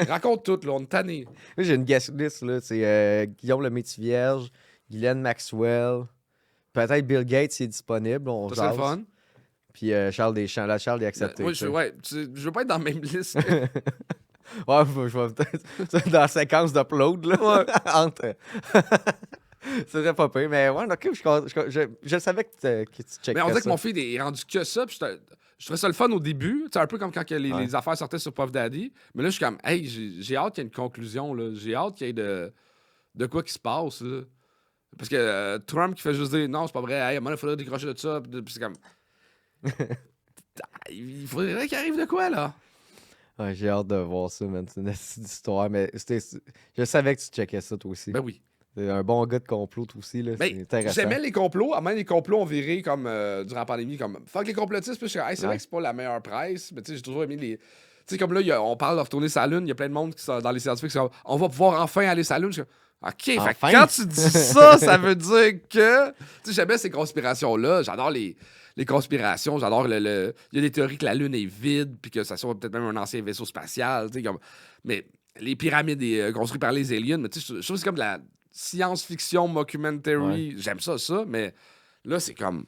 raconte tout, là. On est tanné. Moi, j'ai une guest list, là. C'est Guillaume le Métis-Vierge, Ghislaine Maxwell, peut-être Bill Gates s'il est disponible. On Ça, c'est le jase. fun. Puis Charles Deschamps. Là, Charles est accepté. Moi, tu sais. je veux pas être dans la même liste. Ouais, je vais peut-être. Dans la séquence d'upload, là. Ouais. Entre. Ce serait pas pire, mais ouais, ok, je savais que tu checkais. Mais on dirait que ça. mon feed est rendu que ça, puis je trouvais ça le fun au début, tu sais, un peu comme quand que Ouais. les affaires sortaient sur Puff Daddy. Mais là, je suis comme, hey, j'ai hâte qu'il y ait une conclusion, là. J'ai hâte qu'il y ait de quoi qui se passe, là. Parce que Trump qui fait juste dire, non, c'est pas vrai, hey, moi, il faudrait décrocher de ça, puis c'est comme. Il faudrait qu'il arrive de quoi, là? Ouais, j'ai hâte de voir ça, man. C'est une petite histoire, mais je savais que tu checkais ça, toi aussi. Ben oui. T'es un bon gars de complot, toi aussi, là. C'est Ben, intéressant. j'aimais les complots. Même les complots ont viré comme durant la pandémie, comme fuck les complotistes. Puis je suis comme, hey, c'est vrai Ouais. que c'est pas la meilleure presse. Mais tu sais, j'ai toujours aimé les. Tu sais, comme là, on parle de retourner sur la Lune. Il y a plein de monde qui sont dans les scientifiques qui sont on va pouvoir enfin aller sur la Lune. Je suis comme, OK, fait que Enfin? quand tu dis ça, ça veut dire que. Tu sais, j'aime bien ces conspirations-là. J'adore les conspirations. J'adore il y a des théories que la Lune est vide, puis que ça soit peut-être même un ancien vaisseau spatial. Tu sais, comme. Mais les pyramides construites par les aliens, mais tu sais, je trouve que c'est comme de la science-fiction, mockumentary. J'aime ça, mais là, c'est comme.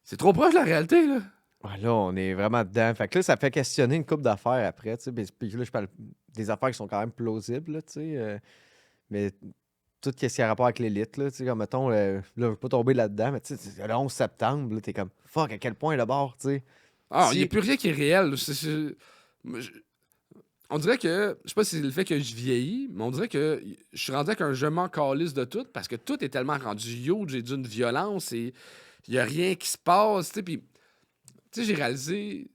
C'est trop proche de la réalité, là. Ouais, là, on est vraiment dedans. Fait que là, ça fait questionner une couple d'affaires après, tu sais. Puis là, je parle des affaires qui sont quand même plausibles, là, tu sais. Mais tout ce qui a rapport avec l'élite, là, tu sais, comme, mettons, là, je veux pas tomber là-dedans, mais tu sais, le 11 septembre, là, t'es comme, fuck, à quel point là-bas, tu sais. Ah, il Si- n'y a plus rien qui est réel. On dirait que, je sais pas si c'est le fait que je vieillis, mais on dirait que je suis rendu avec un je m'en calisse de tout parce que tout est tellement rendu huge et d'une violence et il n'y a rien qui se passe. Tu sais, puis, tu sais, j'ai réalisé,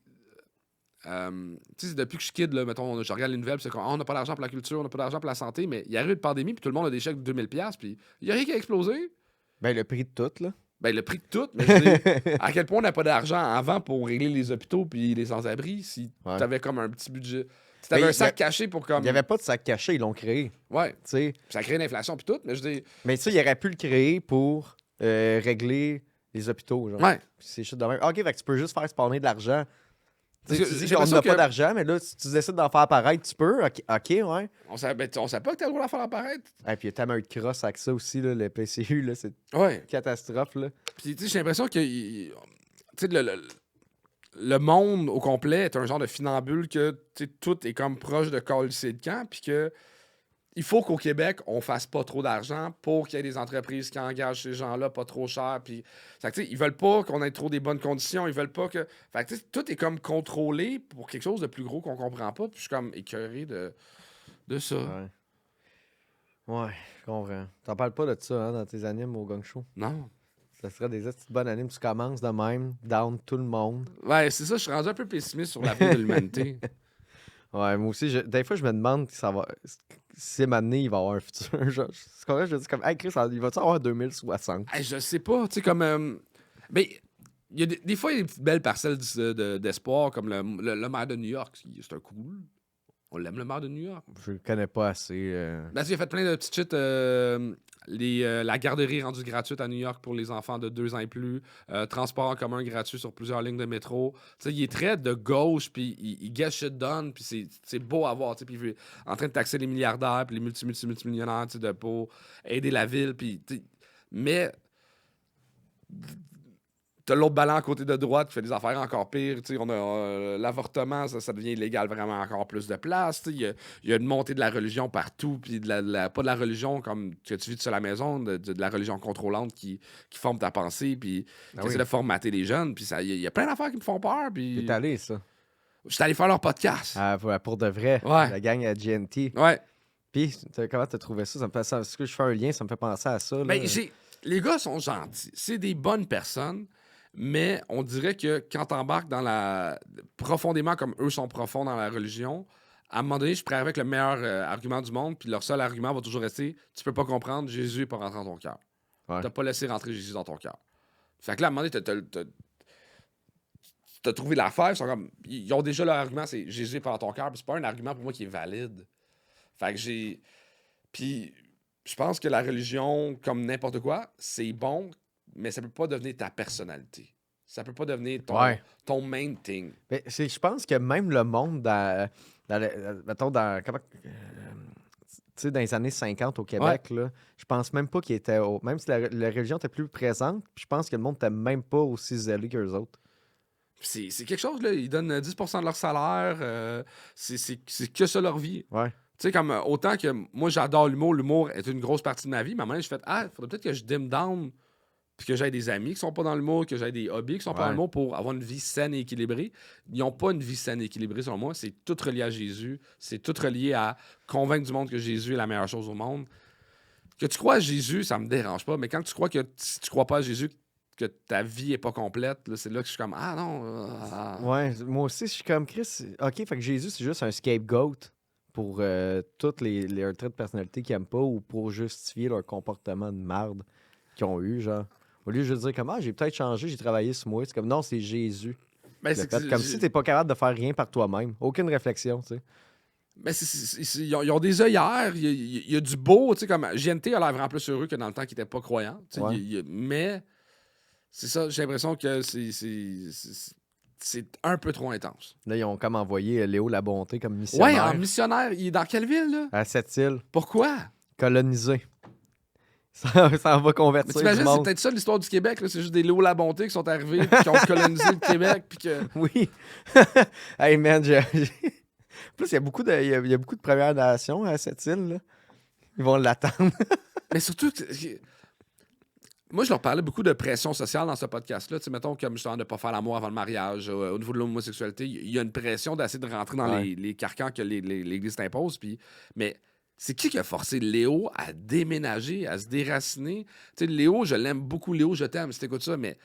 tu sais, depuis que je suis kid, là, mettons, je regarde les nouvelles, puis c'est comme, on n'a pas d'argent pour la culture, on n'a pas d'argent pour la santé, mais il arrive une pandémie, puis tout le monde a des chèques de 2000$, puis il n'y a rien qui a explosé. Ben, le prix de tout, là. Ben, le prix de tout, mais je veux dire, à quel point on n'a pas d'argent avant pour régler les hôpitaux puis les sans-abri si Ouais. t'avais comme un petit budget. Si t'avais Mais un sac caché pour comme. Il n'y avait pas de sac caché, ils l'ont créé, Ouais, tu sais. puis ça crée une inflation puis tout, mais je dis. Mais ça, il aurait pu le créer pour régler les hôpitaux, genre. Ouais. Puis c'est shit de même. OK, fait que tu peux juste faire spawner de l'argent. Tu sais, Parce que tu dis j'ai qu'on n'a l'impression pas que- d'argent, mais là, si tu décides d'en faire apparaître, tu peux. OK, ouais. On savait pas que t'avais le droit d'en faire apparaître. Et puis il y a tellement eu de cross avec ça aussi, là, le PCU, là, c'est une Ouais. catastrophe, là. Puis, tu sais, j'ai l'impression que. Tu sais, le monde au complet est un genre de funambule que, tu sais, tout est comme proche de colisser de camp, puis que. Il faut qu'au Québec, on fasse pas trop d'argent pour qu'il y ait des entreprises qui engagent ces gens-là pas trop cher. Puis, fait que, tu sais, ils veulent pas qu'on ait trop des bonnes conditions. Ils veulent pas que. Fait que, tu sais, tout est comme contrôlé pour quelque chose de plus gros qu'on comprend pas. Puis, je suis comme écœuré de ça. Ouais. Ouais, je comprends. T'en parles pas de ça, hein, dans tes animes au Gong Show. Non. Ça serait des petites bonnes animes. Tu commences de même, down tout le monde. Ouais, c'est ça. Je suis rendu un peu pessimiste sur l'avenir de l'humanité. Ouais, moi aussi, des fois, je me demande si ça va. Si maintenant, il va avoir un futur. Genre, c'est comme ça, je dis comme, hey Chris, il va-tu avoir 2060? Hey, je sais pas. Tu sais, comme. Mais Il y a des fois, il y a des petites belles parcelles d'espoir, comme le maire de New York. C'est un cool. On l'aime, le maire de New York. Je le connais pas assez. Ben, il a fait plein de petites shit. La garderie rendue gratuite à New York pour les enfants de 2 ans et plus. Transport en commun gratuit sur plusieurs lignes de métro. T'sais, il est très de gauche, puis il get shit done, puis c'est beau à voir. Puis il est en train de taxer les milliardaires, puis les multimillionnaires pour aider la ville. Mais t'as l'autre ballon à côté de droite qui fait des affaires encore pires. On a l'avortement, ça devient illégal vraiment encore plus de place. Il y a une montée de la religion partout, puis pas de la religion comme que tu vis sur la maison, de la religion contrôlante qui forme ta pensée, puis qui essaie de formater les jeunes. Puis il y a plein d'affaires qui me font peur. Puis T'es allé, ça? Je suis allé faire leur podcast. Pour de vrai. Ouais. La gang à GNT. Ouais. Puis, comment t'as trouvé ça? Est-ce que je fais un lien? Ça me fait penser à ça. Là. Ben, les gars sont gentils. C'est des bonnes personnes. Mais on dirait que quand t'embarques profondément comme eux sont profonds dans la religion, à un moment donné, je prends avec le meilleur argument du monde, puis leur seul argument va toujours rester tu peux pas comprendre, Jésus n'est pas rentré dans ton cœur. Ouais. T'as pas laissé rentrer Jésus dans ton cœur. Fait que là, à un moment donné, t'as trouvé l'affaire, ils ont déjà leur argument, c'est Jésus n'est pas dans ton cœur, puis c'est pas un argument pour moi qui est valide. Fait que Puis je pense que la religion, comme n'importe quoi, c'est bon, mais ça peut pas devenir ta personnalité. Ça peut pas devenir ton main thing. Mais je pense que même le monde mettons, dans les années 50 au Québec, là, je pense même pas qu'il était... Même si la religion était plus présente, je pense que le monde n'était même pas aussi zélé qu'eux autres. C'est quelque chose, là. Ils donnent 10% de leur salaire. C'est que ça leur vie. Ouais. Tu sais, comme autant que moi, j'adore l'humour. L'humour est une grosse partie de ma vie. Mais à un moment donné, je fais il faudrait peut-être que je dim down puis que j'aie des amis qui sont pas dans l'humour, que j'aie des hobbies qui sont pas dans l'humour pour avoir une vie saine et équilibrée. Ils n'ont pas une vie saine et équilibrée, selon moi. C'est tout relié à Jésus. C'est tout relié à convaincre du monde que Jésus est la meilleure chose au monde. Que tu crois à Jésus, ça me dérange pas. Mais quand tu crois que si tu crois pas à Jésus, que ta vie est pas complète, là, c'est là que je suis comme ah non. Ouais, moi aussi, je suis comme Chris. OK, fait que Jésus, c'est juste un scapegoat pour toutes les traits de personnalité qu'ils aiment pas ou pour justifier leur comportement de merde qu'ils ont eu, genre. Au lieu de juste dire comme j'ai peut-être changé, j'ai travaillé sur moi. C'est comme non, c'est Jésus. Ben, comme si t'es pas capable de faire rien par toi-même. Aucune réflexion, tu sais. Mais ils ont des œillères, il y a du beau, tu sais, comme GNT a l'air vraiment plus heureux que dans le temps qu'il était pas croyant. Mais c'est ça, j'ai l'impression que c'est un peu trop intense. Là, ils ont comme envoyé Léo La Bonté comme missionnaire. Ouais, en missionnaire. Il est dans quelle ville, là? À Sept-Îles. Pourquoi? Colonisé. Ça va convertir Mais t'imagines, du monde. c'est peut-être ça l'histoire du Québec. Là. C'est juste des Léo La Bonté qui sont arrivés et qui ont colonisé le Québec. Puis que... Oui. Hey man, en plus, il y a beaucoup de Premières Nations à cette île. Là. Ils vont l'attendre. Mais surtout, moi, je leur parlais beaucoup de pression sociale dans ce podcast-là. Tu sais, mettons, comme justement de ne pas faire l'amour avant le mariage, au niveau de l'homosexualité, il y a une pression d'essayer de rentrer dans les carcans que l'Église t'impose. Mais c'est qui a forcé Léo à déménager, à se déraciner? Tu sais, Léo, je l'aime beaucoup. Léo, je t'aime si t'écoutes ça, mais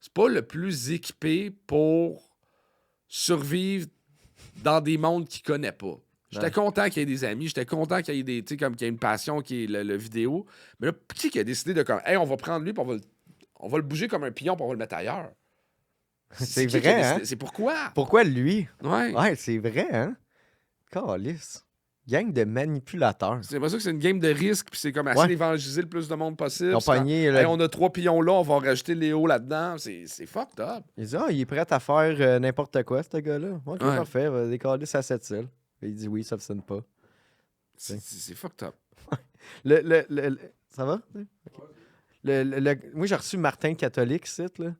c'est pas le plus équipé pour survivre dans des mondes qu'il connaît pas. J'étais content qu'il y ait des amis, j'étais content qu'il y ait des, tu sais, comme qu'il y ait une passion qui est le vidéo. Mais là, qui a décidé de comme, hey, on va prendre lui, puis on va le bouger comme un pion, puis on va le mettre ailleurs. C'est vrai, hein? C'est pourquoi? Pourquoi lui? Ouais. Ouais, c'est vrai, hein? Calice. Gang de manipulateurs. C'est pas ça que c'est une game de risque, puis c'est comme essayer d'évangéliser le plus de monde possible. Ils ont pogné, hey, on a 3 pions là, on va rajouter Léo là-dedans. C'est fucked up. Il dit, il est prêt à faire n'importe quoi, ce gars-là. Ok, parfait, va décaler à cette île. Il dit oui, ça ne sonne pas. C'est fucked up. Ça va? Okay. Moi, j'ai reçu Martin Catholique, c'est là.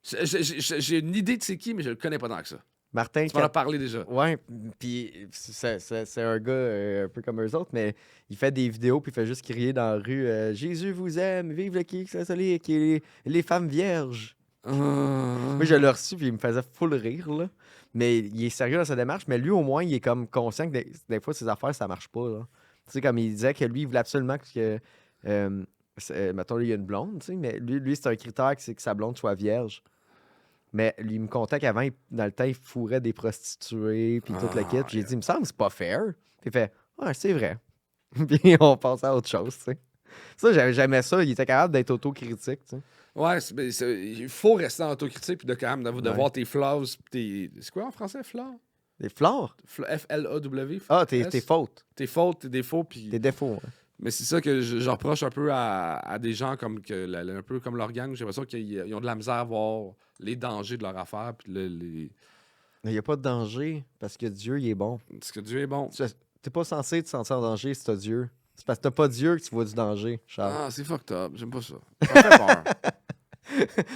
J'ai une idée de c'est qui, mais je le connais pas tant que ça. Martin tu m'en as parlé déjà. Ouais, puis c'est un gars un peu comme eux autres, mais il fait des vidéos puis il fait juste crier dans la rue Jésus vous aime, vive le qui catholique et les femmes vierges. Moi, je l'ai reçu puis il me faisait full rire, là. Mais il est sérieux dans sa démarche, mais lui, au moins, il est comme conscient que des fois, ses affaires, ça marche pas, là. Tu sais, comme il disait que lui, il voulait absolument que... mettons, il y a une blonde, tu sais, mais lui c'est un critère, c'est que sa blonde soit vierge. Mais lui, il me contait qu'avant, dans le temps, il fourrait des prostituées, puis toute la kit. Puis j'ai dit, il me semble que c'est pas fair. Puis il fait, ouais, c'est vrai. Puis on passe à autre chose, tu sais. Ça, j'aimais ça. Il était capable d'être autocritique, tu sais. Ouais, il faut rester en autocritique puis quand même de Ouais. voir tes flaws. C'est quoi en français, flaws? Des flores? F-L-A-W. Ah, tes fautes. Tes fautes, tes défauts. Puis... Tes défauts. Hein. Mais c'est ça que je reproche un peu à des gens comme un peu comme l'organe. J'ai l'impression qu'ils ont de la misère à voir les dangers de leur affaire. Puis Il n'y a pas de danger parce que Dieu, il est bon. Parce que Dieu est bon. T'es pas censé te sentir en danger si t'as Dieu. C'est parce que t'as pas Dieu que tu vois du danger, Charles. Ah, c'est fucked up. J'aime pas ça. Ça me fait peur.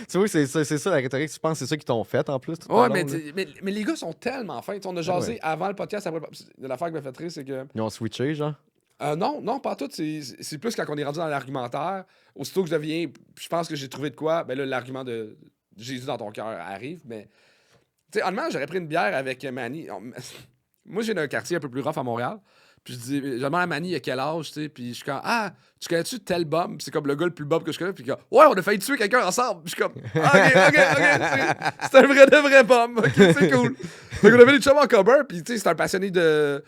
Tu vois, c'est ça la rhétorique. Tu penses que c'est ça qu'ils t'ont fait en plus. Tout Ouais, le long, là. mais les gars sont tellement fins. On a jasé ouais. avant le podcast. Après, l'affaire qui m'a fait rire, c'est que. Ils ont switché, genre. Non, pas tout. C'est plus quand on est rendu dans l'argumentaire. Aussitôt que je deviens. Je pense que j'ai trouvé de quoi. Ben là, l'argument de Jésus dans ton cœur arrive. Mais. Tu sais, honnêtement, j'aurais pris une bière avec Manny. Moi, j'ai un quartier un peu plus rough à Montréal. Puis je demande à Manny, il a quel âge, tu sais. Puis je suis comme, ah, tu connais-tu tel bum? Puis c'est comme le gars le plus bum que je connais. Puis comme, ouais, on a failli tuer quelqu'un ensemble. Puis je suis comme, ok. C'est un vrai de vrai bum. Ok, c'est cool. Donc on avait des chums en commun. Puis tu sais, c'est un passionné de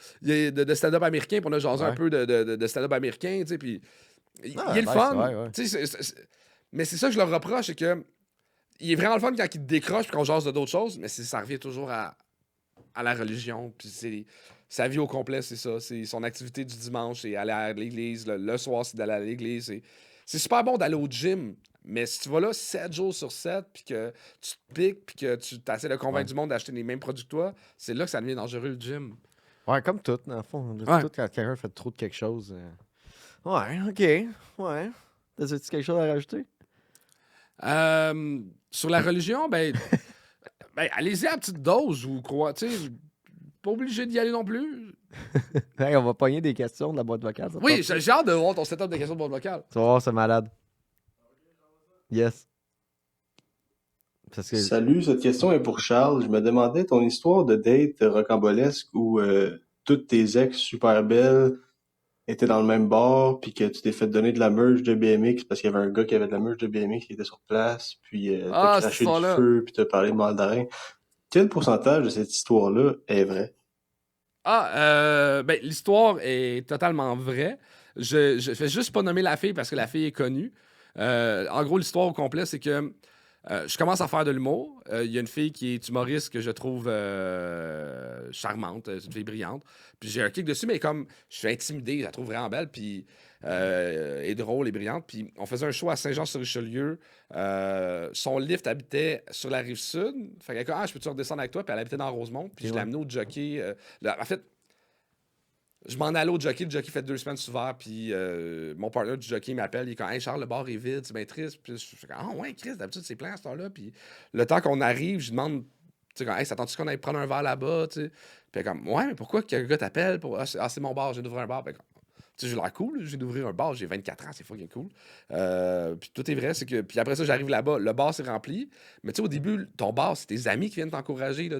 stand-up américain. Puis on a jasé un peu de stand-up américain, tu sais. Puis il est le fun. Ouais. Tu sais, mais c'est ça que je leur reproche, c'est que il est vraiment le fun quand il te décroche puis qu'on jase de d'autres choses. Mais ça revient toujours à la religion. Puis c'est sa vie au complet, c'est ça. C'est son activité du dimanche, c'est aller à l'église. Le soir, c'est d'aller à l'église. C'est super bon d'aller au gym. Mais si tu vas là 7 jours sur 7, puis que tu te piques, puis que tu essaies de convaincre du monde d'acheter les mêmes produits que toi, c'est là que ça devient dangereux, le gym. Ouais, comme tout, dans le fond. Ouais. Tout quand quelqu'un fait trop de quelque chose. Ouais, ok. Ouais. T'as-tu quelque chose à rajouter? Sur la religion, ben allez-y à petite dose, ou quoi. Tu sais, pas obligé d'y aller non plus. Hey, on va pogner des questions de la boîte vocale. Oui, j'ai hâte de voir ton setup de questions de boîte vocale. Tu vas voir, c'est malade. Yes. Parce que... Salut, cette question est pour Charles. Je me demandais ton histoire de date rocambolesque où toutes tes ex super belles étaient dans le même bar, puis que tu t'es fait donner de la merch de BMX parce qu'il y avait un gars qui avait de la merch de BMX qui était sur place, puis t'as cette craché du histoire-là. feu, puis t'as parlé de mandarin. Quel pourcentage de cette histoire-là est vrai? Ben, l'histoire est totalement vraie. Je fais juste pas nommer la fille parce que la fille est connue. En gros, l'histoire au complet, c'est que je commence à faire de l'humour. Il y a une fille qui est humoriste que je trouve charmante, c'est une fille brillante. Puis j'ai un kick dessus, mais comme je suis intimidé, je la trouve vraiment belle, puis est drôle et brillante. Puis on faisait un show à Saint-Jean-sur-Richelieu. Son lift habitait sur la rive sud. Fait qu'elle a dit, je peux-tu redescendre avec toi? Puis elle habitait dans Rosemont. Puis je l'ai amenée au jockey. En fait, je m'en allais au jockey. Le jockey fait 2 semaines souvent. Puis mon partner du jockey m'appelle. Il est comme, hey Charles, le bar est vide, c'est bien triste. Puis je suis comme, ah ouais, Chris, d'habitude c'est plein à ce temps-là. Puis le temps qu'on arrive, je demande, tu sais, hey, s'attends-tu qu'on aille prendre un verre là-bas? Tu sais? Puis elle est comme, ouais, mais pourquoi que le gars t'appelle? C'est mon bar, j'ai d'ouvrir un bar. Puis tu sais, j'ai l'air cool, j'ai d'ouvrir un bar, j'ai 24 ans, c'est fucking cool. Puis tout est vrai, c'est que. Puis après ça, j'arrive là-bas, le bar s'est rempli. Mais tu sais, au début, ton bar, c'est tes amis qui viennent t'encourager. Là,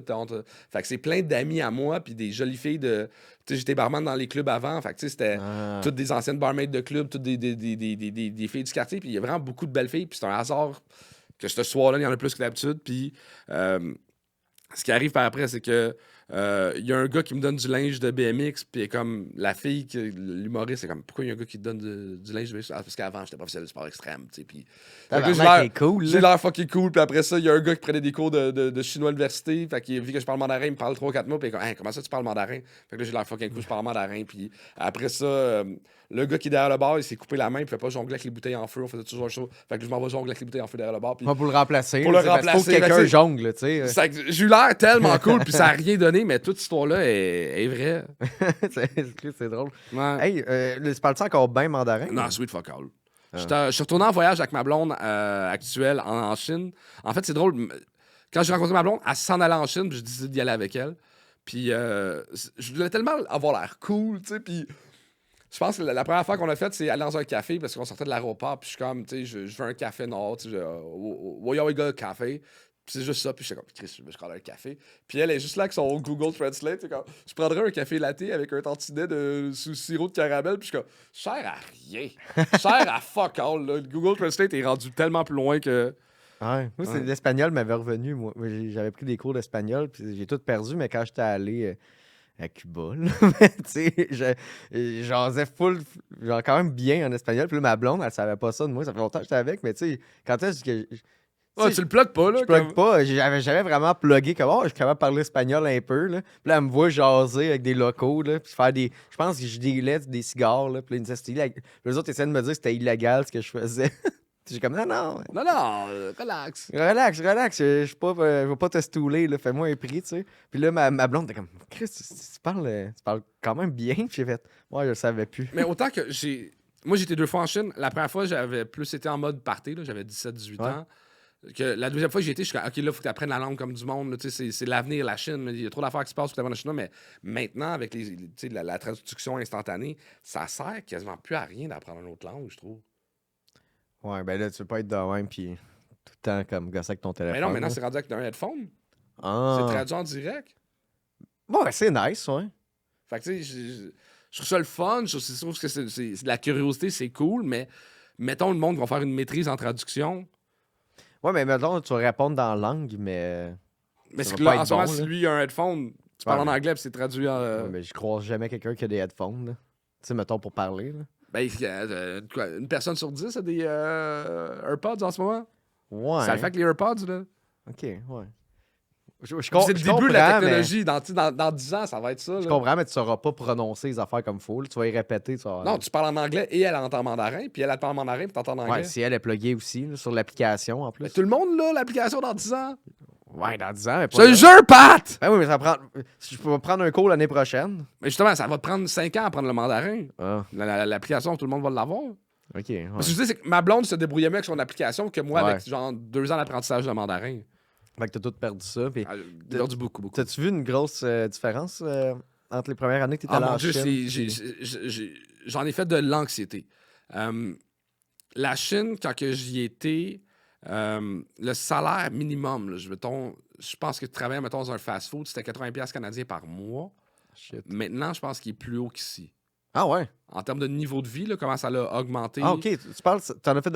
fait que c'est plein d'amis à moi, puis des jolies filles de. Tu sais, j'étais barman dans les clubs avant. Fait que tu sais, c'était toutes des anciennes barmaids de clubs, toutes des filles du quartier. Puis il y a vraiment beaucoup de belles filles. Puis c'est un hasard que ce soir-là, il y en a plus que d'habitude. Puis ce qui arrive par après, c'est que. Il y a un gars qui me donne du linge de BMX, puis comme la fille, l'humoriste, c'est comme pourquoi il y a un gars qui te donne du linge de BMX? Parce qu'avant, j'étais professionnel de sport extrême, tu sais. Puis j'ai l'air fucking cool, puis après ça, il y a un gars qui prenait des cours de chinois à l'université, fait qu'il vu que je parle mandarin, il me parle 3-4 mots, puis comme, hey, comment ça tu parles mandarin? Fait que là, j'ai l'air fucking cool, je parle mandarin, puis après ça, le gars qui est derrière le bar, il s'est coupé la main, puis il fait pas jongler avec les bouteilles en feu, on faisait toujours chaud. Fait que je m'en vais jongler avec les bouteilles en feu derrière le bar. Puis... Pour le remplacer. Pour le remplacer. Faut que quelqu'un jongle, tu sais. J'ai eu l'air tellement cool, puis ça a rien donné, mais toute cette histoire-là est vraie. c'est drôle. Ouais. Hey, tu parles-tu encore bien mandarin? Non, sweet fuck all. Je suis retourné en voyage avec ma blonde actuelle en Chine. En fait, c'est drôle. Quand j'ai rencontré ma blonde, elle s'en allait en Chine, puis j'ai décidé d'y aller avec elle. Puis je voulais tellement avoir l'air cool, tu sais, puis je pense que la première fois qu'on a fait, c'est aller dans un café parce qu'on sortait de l'aéroport, puis je suis comme, tu sais, je veux un café nord, tu sais, Woyoga café. Puis c'est juste ça, puis je suis comme, Chris, je prendrais un café. Puis elle est juste là avec son Google Translate, tu sais, comme, je prendrais un café latte avec un tantinet sous sirop de caramel, puis je suis comme, cher à rien, cher à fuck all, là. Le Google Translate est rendu tellement plus loin que... Ouais. Moi, c'est l'espagnol m'avait revenu, moi. J'avais pris des cours d'espagnol, puis j'ai tout perdu, mais quand j'étais allé à Cuba, là. Mais tu sais, j'osais full, genre quand même bien en espagnol. Puis là, ma blonde, elle savait pas ça de moi. Ça fait longtemps que j'étais avec, mais tu sais, quand est-ce que. Ouais, tu le plugues pas, là. Je plug pas, j'avais jamais vraiment plugué comme je suis capable de parler espagnol un peu là. Puis là, elle me voit jaser avec des locaux là, puis faire des je pense que je dealais des cigares là, puis là, ils me disaient c'était illégal. Les autres essayaient de me dire que c'était illégal ce que je faisais. J'ai comme non non. Non, relax. Relax, je vais pas te stouler là, fais-moi un prix, tu sais. Puis là ma blonde était comme Chris, tu parles quand même bien, puis j'ai fait moi je le savais plus. Mais autant que moi, j'étais 2 fois en Chine. La première fois, j'avais plus été en mode party, là. J'avais 17-18 Ouais. ans. Que la deuxième fois que j'y étais, je suis comme, OK, là, il faut que tu apprennes la langue comme du monde. Là, c'est l'avenir, la Chine. Il y a trop d'affaires qui se passent pour t'apprendre le chinois. Mais maintenant, avec la traduction instantanée, ça sert quasiment plus à rien d'apprendre une autre langue, je trouve. Ouais, ben là tu veux pas être de même puis tout le temps comme gosser avec ton téléphone. Mais non, maintenant, là. c'est rendu avec un headphone. Ah. C'est traduit en direct. Ouais, c'est nice, ouais. Fait que, tu sais, je trouve ça le fun. Je trouve que c'est de la curiosité, c'est cool. Mais mettons, le monde va faire une maîtrise en traduction. Ouais, mais mettons, tu vas répondre dans la langue, mais. Mais Ça c'est va que pas là, en être ce moment, bon, si là. lui a un headphone, tu parles Ouais, en mais- anglais puis c'est traduit en. Ouais, mais je croise jamais quelqu'un qui a des headphones, là. Tu sais, mettons, pour parler, là. Ben, quoi, une personne sur 10 a des AirPods en ce moment. Ouais. Ça le fait avec les AirPods, là. Ok, ouais. Je C'est le je début de la comprends, technologie. Dans 10 ans, ça va être ça. Je Là. comprends, mais tu sauras pas prononcer les affaires comme faut, là. Tu vas y répéter, tu vas... Non, tu parles en anglais et elle entend en mandarin, puis elle parle en mandarin, puis t'entends en anglais. Ouais, si elle est pluguée aussi, là, sur l'application, en plus. Mais tout le monde, là, l'application dans 10 ans. Ouais, dans 10 ans, mais Je pas te le là. jure, Pat! Ben oui, mais ça prend... Je peux prendre un cours l'année prochaine. Mais justement, ça va te prendre 5 ans à apprendre le mandarin. Ah, L'application, tout le monde va l'avoir. ok, ouais. Parce que je dis, c'est que ma blonde se débrouillait mieux avec son application que moi Ouais. avec genre 2 ans d'apprentissage de mandarin. Fait que t'as tout perdu ça, puis... J'ai perdu beaucoup. T'as-tu vu une grosse différence entre les premières années que t'étais Ah allé mon en Dieu, Chine? j'en ai fait de l'anxiété. La Chine, quand que j'y étais, le salaire minimum, là, je pense que tu travaillais, mettons, dans un fast-food, c'était 80$ canadiens par mois. Shit. Maintenant, je pense qu'il est plus haut qu'ici. Ah ouais? En termes de niveau de vie, là, comment ça l'a augmenté. Ah, ok, tu parles, t'en as fait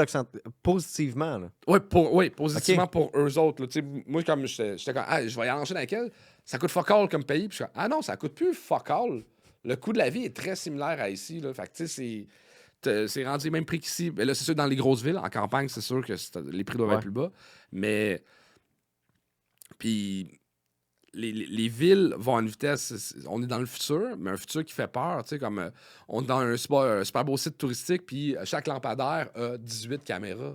positivement, là. Oui, positivement pour eux autres. Là. Tu sais, moi, comme j'étais comme, ah, je vais y aller en Chine avec elle, ça coûte fuck all comme pays. Puis je suis comme, ah non, ça coûte plus fuck all. Le coût de la vie est très similaire à ici. Là. Fait que, tu sais, c'est rendu le même prix qu'ici. Mais là, c'est sûr, dans les grosses villes, en campagne, c'est sûr que les prix doivent Ouais. être plus bas. Mais, puis, les villes vont à une vitesse. On est dans le futur, mais un futur qui fait peur. Tu sais, comme on est dans un super beau site touristique, puis chaque lampadaire a 18 caméras.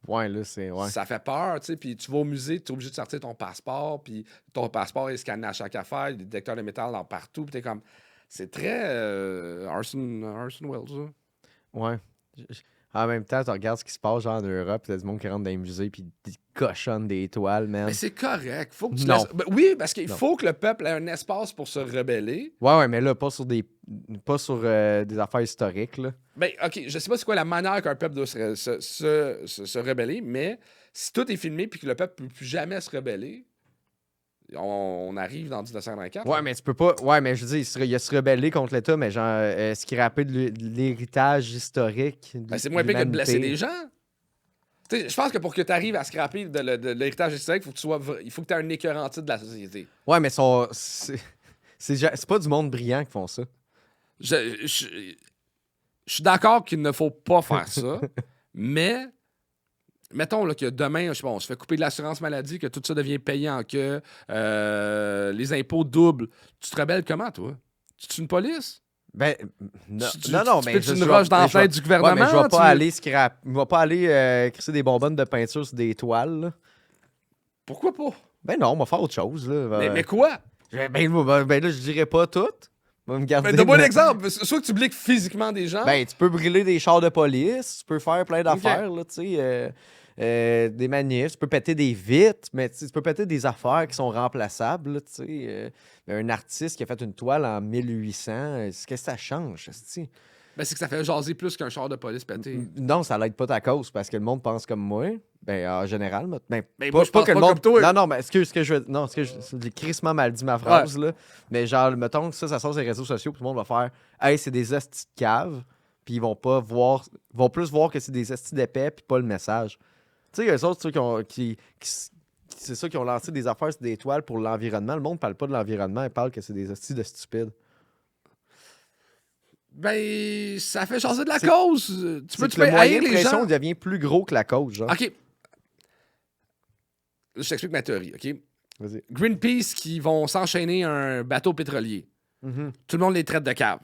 Ouais, là, c'est... Ouais. Ça fait peur, tu sais. Puis tu vas au musée, tu es obligé de sortir ton passeport, puis ton passeport est scanné à chaque affaire, des détecteurs de métal dans partout, puis t'es comme. C'est très Orson Welles, ça. Ouais. En même temps, tu regardes ce qui se passe genre en Europe, t'as du monde qui rentre dans les musées puis des cochonnes des étoiles, man. Mais c'est correct. Faut que tu Non. laisses- Ben oui, parce qu'il Non. faut que le peuple ait un espace pour se rebeller. Ouais, mais là, pas sur des affaires historiques, là. Ben, OK, je sais pas c'est quoi la manière qu'un peuple doit se rebeller, mais si tout est filmé puis que le peuple peut plus jamais se rebeller, on arrive dans 1924. Ouais, mais tu peux pas... Ouais, mais je veux dire, il a se rebeller contre l'État, mais genre, ce qui rappelle de l'héritage historique Ben, c'est moins pire que de blesser des gens. Tu sais, je pense que pour que tu arrives à scraper de l'héritage historique, il faut que tu aies un écœurant titre de la société. Ouais, mais c'est pas du monde brillant qui font ça. Je suis d'accord qu'il ne faut pas faire ça, mais mettons là, que demain, je sais pas, on se fait couper de l'assurance maladie, que tout ça devient payant, que les impôts doublent. Tu te rebelles comment, toi? Tu tues une police? Ben, non, Tu non, peux mais... une roche dans la fenêtre du gouvernement? Ouais, mais je vais tu- pas aller je vais pas aller crisser des bonbonnes de peinture sur des toiles, là. Pourquoi pas? Ben non, on va faire autre chose, là. Mais quoi? Ben là, je dirais pas tout. On va me garder... Ben, donne-moi l'exemple. Soit que tu bliques physiquement des gens. Ben, tu peux brûler des chars de police, tu peux faire plein d'affaires, là, tu sais, des manifs, tu peux péter des vitres, mais tu peux péter des affaires qui sont remplaçables, là, tu sais. Un artiste qui a fait une toile en 1800, qu'est-ce que ça change, esti? Ben, c'est que ça fait jaser plus qu'un char de police pété. Non, ça l'aide pas ta cause, parce que le monde pense comme moi. Ben, en général, ben, Mais pas, moi, je pense que le pas monde... comme toi. Non, non, mais ce que je veux... Non, c'est crissement mal dit ma phrase, là. Mais genre, mettons que ça sort sur les réseaux sociaux, puis tout le monde va faire « Hey, c'est des estis de cave », puis ils vont pas voir... Ils vont plus voir que c'est des estis d'épais, puis pas le message. Tu sais, eux autres, ceux qui c'est ça qu'ils ont lancé des affaires sur des toiles pour l'environnement. Le monde parle pas de l'environnement, il parle que c'est des hosties de stupides. Ben, ça fait changer de la C'est- cause. Tu C'est peux que le moyen haïr de les pression gens. devient plus gros que la cause, genre. OK. Je t'explique ma théorie, OK? Vas-y. Greenpeace qui vont s'enchaîner un bateau pétrolier. Mhm. Tout le monde les traite de cave.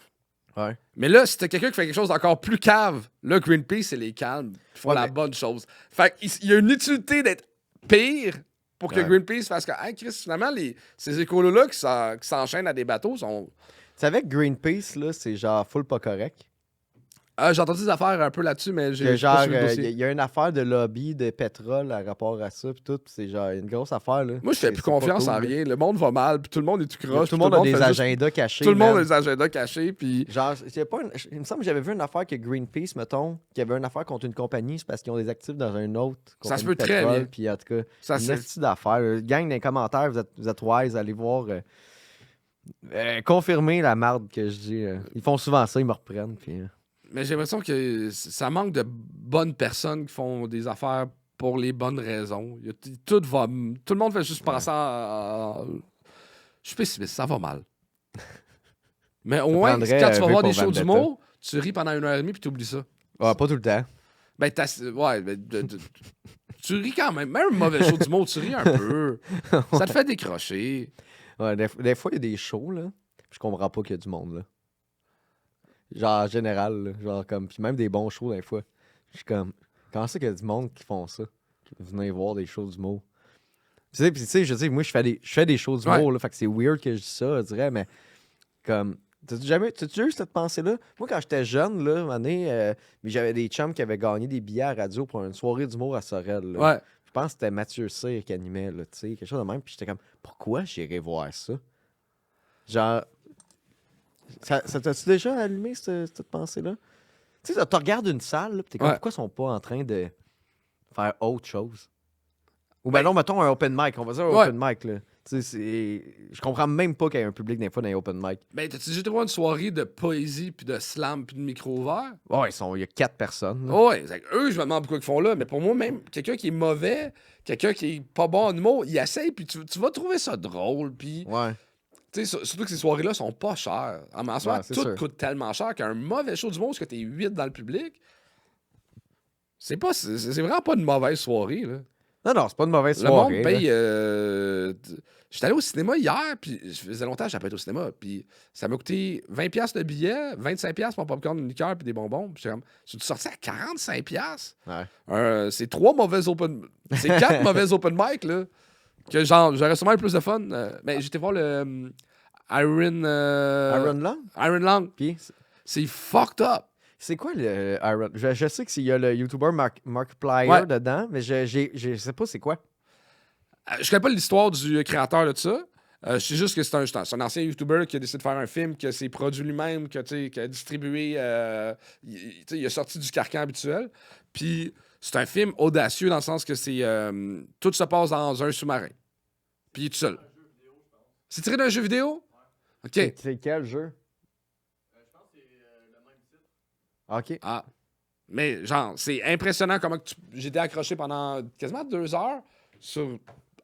Ouais. Mais là, si t'as quelqu'un qui fait quelque chose d'encore plus cave, là, Greenpeace, c'est les calmes. Ils font Ouais, la mais- bonne chose. Fait qu'il y a une utilité d'être pire pour que Ouais. Greenpeace fasse que, hey, Chris, finalement, ces écolos-là qui s'enchaînent à des bateaux sont. Tu savais que Greenpeace, là, c'est genre full pas correct? J'ai entendu des affaires un peu là-dessus, mais Que j'ai genre, pas suivi le dossier. il y a une affaire de lobby de pétrole à rapport à ça, pis tout, pis c'est genre une grosse affaire, là. Moi, je fais C'est- plus c'est pas confiance cool, en là. rien. Le monde va mal, puis tout le monde est tout croche. Tout le puis monde a des fait juste- agendas cachés. Tout le monde man. a des agendas cachés, puis. Genre, il me semble que j'avais vu une affaire que Greenpeace, mettons, qu'il y avait une affaire contre une compagnie, c'est parce qu'ils ont des actifs dans un autre Ça se compagnie peut de très pétrole, bien. puis en tout cas, Ça, une c'est. petite d'affaires. là. Gang dans les commentaires, vous êtes wise, allez voir. Confirmer la marde que je dis. Ils font souvent ça, ils me reprennent. Puis, Mais j'ai l'impression que ça manque de bonnes personnes qui font des affaires pour les bonnes raisons. Tout le monde fait juste penser je suis pessimiste, ça va mal. Mais au moins, quand prendrait tu un vas V voir pour des shows Vendetta. d'humour, tu ris pendant 1h30 puis tu oublies ça. pas tout le temps. Ben, ouais, tu ris quand même. Même un mauvais show d'humour, tu ris un peu. Ça te fait décrocher. Ouais, des fois, il y a des shows, là. puis Je comprends pas qu'il y a du monde, là. Genre, en général, là, genre, comme. Puis même des bons shows, des fois. Je suis comme. Comment ça qu'il y a du monde qui font ça? Qui venez voir des shows d'humour. Tu sais, puis tu sais, je dis, moi, je fais des shows d'humour, Ouais. là. Fait que c'est weird que je dis ça, je dirais, mais. Comme. T'as-tu eu cette pensée-là? Moi, quand j'étais jeune, là, une année, mais j'avais des chums qui avaient gagné des billets à la radio pour une soirée d'humour à Sorel, là. Ouais. Je pense que c'était Mathieu Cyr qui animait, là, tu sais, quelque chose de même. Puis j'étais comme, pourquoi j'irais voir ça? Genre, ça t'a-tu déjà allumé cette pensée-là? Tu sais, tu regardes une salle, là, puis t'es comme, Ouais. pourquoi ils sont pas en train de faire autre chose? Ou ben Ben- non, mettons un open mic, on va dire un Ouais. open mic, là. Tu sais, je comprends même pas qu'il y ait un public des fois dans les open mic. Ben, t'as-tu déjà été voir une soirée de poésie, puis de slam, puis de micro ouvert? Ouais, il y a 4 personnes. là. Ouais, eux, je me demande pourquoi ils font là, mais pour moi, même quelqu'un qui est mauvais, quelqu'un qui est pas bon en humour, il essaye, puis tu vas trouver ça drôle, puis Ouais. tu sais, surtout que ces soirées-là sont pas chères. En soi, Ouais, c'est tout sûr. coûte tellement cher qu'un mauvais show du monde, parce que t'es 8 dans le public, c'est vraiment pas une mauvaise soirée, là. Non, c'est pas une mauvaise Le soirée. monde paye. J'étais allé au cinéma hier, puis je faisais longtemps que j'avais pas été au cinéma, puis ça m'a coûté 20$ le billet, 25$ pour un popcorn, une liqueur, puis des bonbons. Puis j'étais comme, je suis sorti à 45$. Ouais. C'est 3 mauvais open. C'est 4 mauvais open mic, là. Que genre, j'aurais sûrement eu plus de fun. Mais j'étais voir le Iron. Iron Long? Iron Long. Puis, C'est fucked up. c'est quoi le Iron? Je sais qu'il y a le YouTuber Markiplier Ouais. dedans, mais je sais pas c'est quoi. Je connais pas l'histoire du créateur de ça. Je sais juste que c'est un ancien YouTuber qui a décidé de faire un film, qui s'est produit lui-même, qui a distribué. Il a sorti du carcan habituel. Puis c'est un film audacieux dans le sens que c'est. Tout se passe dans un sous-marin. Puis il est tout seul. C'est tiré d'un jeu vidéo? OK. C'est quel jeu? Ok. Ah. Mais genre, c'est impressionnant comment j'étais accroché pendant quasiment 2 heures sur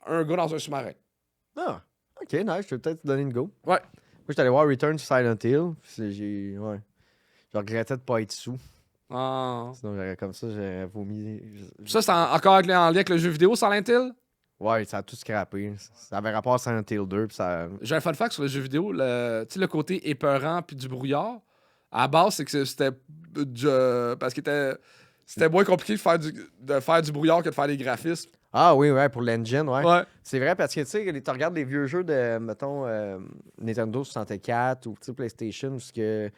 un gars dans un sous-marin. Ah, ok, nice. Je vais peut-être te donner une go. Ouais. Moi, j'étais allé voir Return to Silent Hill. Ouais. Je regrettais de pas être sous. Ah. Sinon, comme ça, j'aurais vomi. Ça, c'est encore en lien avec le jeu vidéo, Silent Hill? Ouais, ça a tout scrappé. Ça avait rapport à Silent Hill 2. Puis ça... J'ai un fun fact sur le jeu vidéo. Tu sais, le côté épeurant puis du brouillard, à la base, c'est que c'était parce que c'était moins compliqué de faire du brouillard que de faire des graphismes. Ah oui, ouais, pour l'engine, ouais. Ouais. C'est vrai parce que tu sais, tu regardes les vieux jeux de, mettons, Nintendo 64 ou tu sais, PlayStation, parce que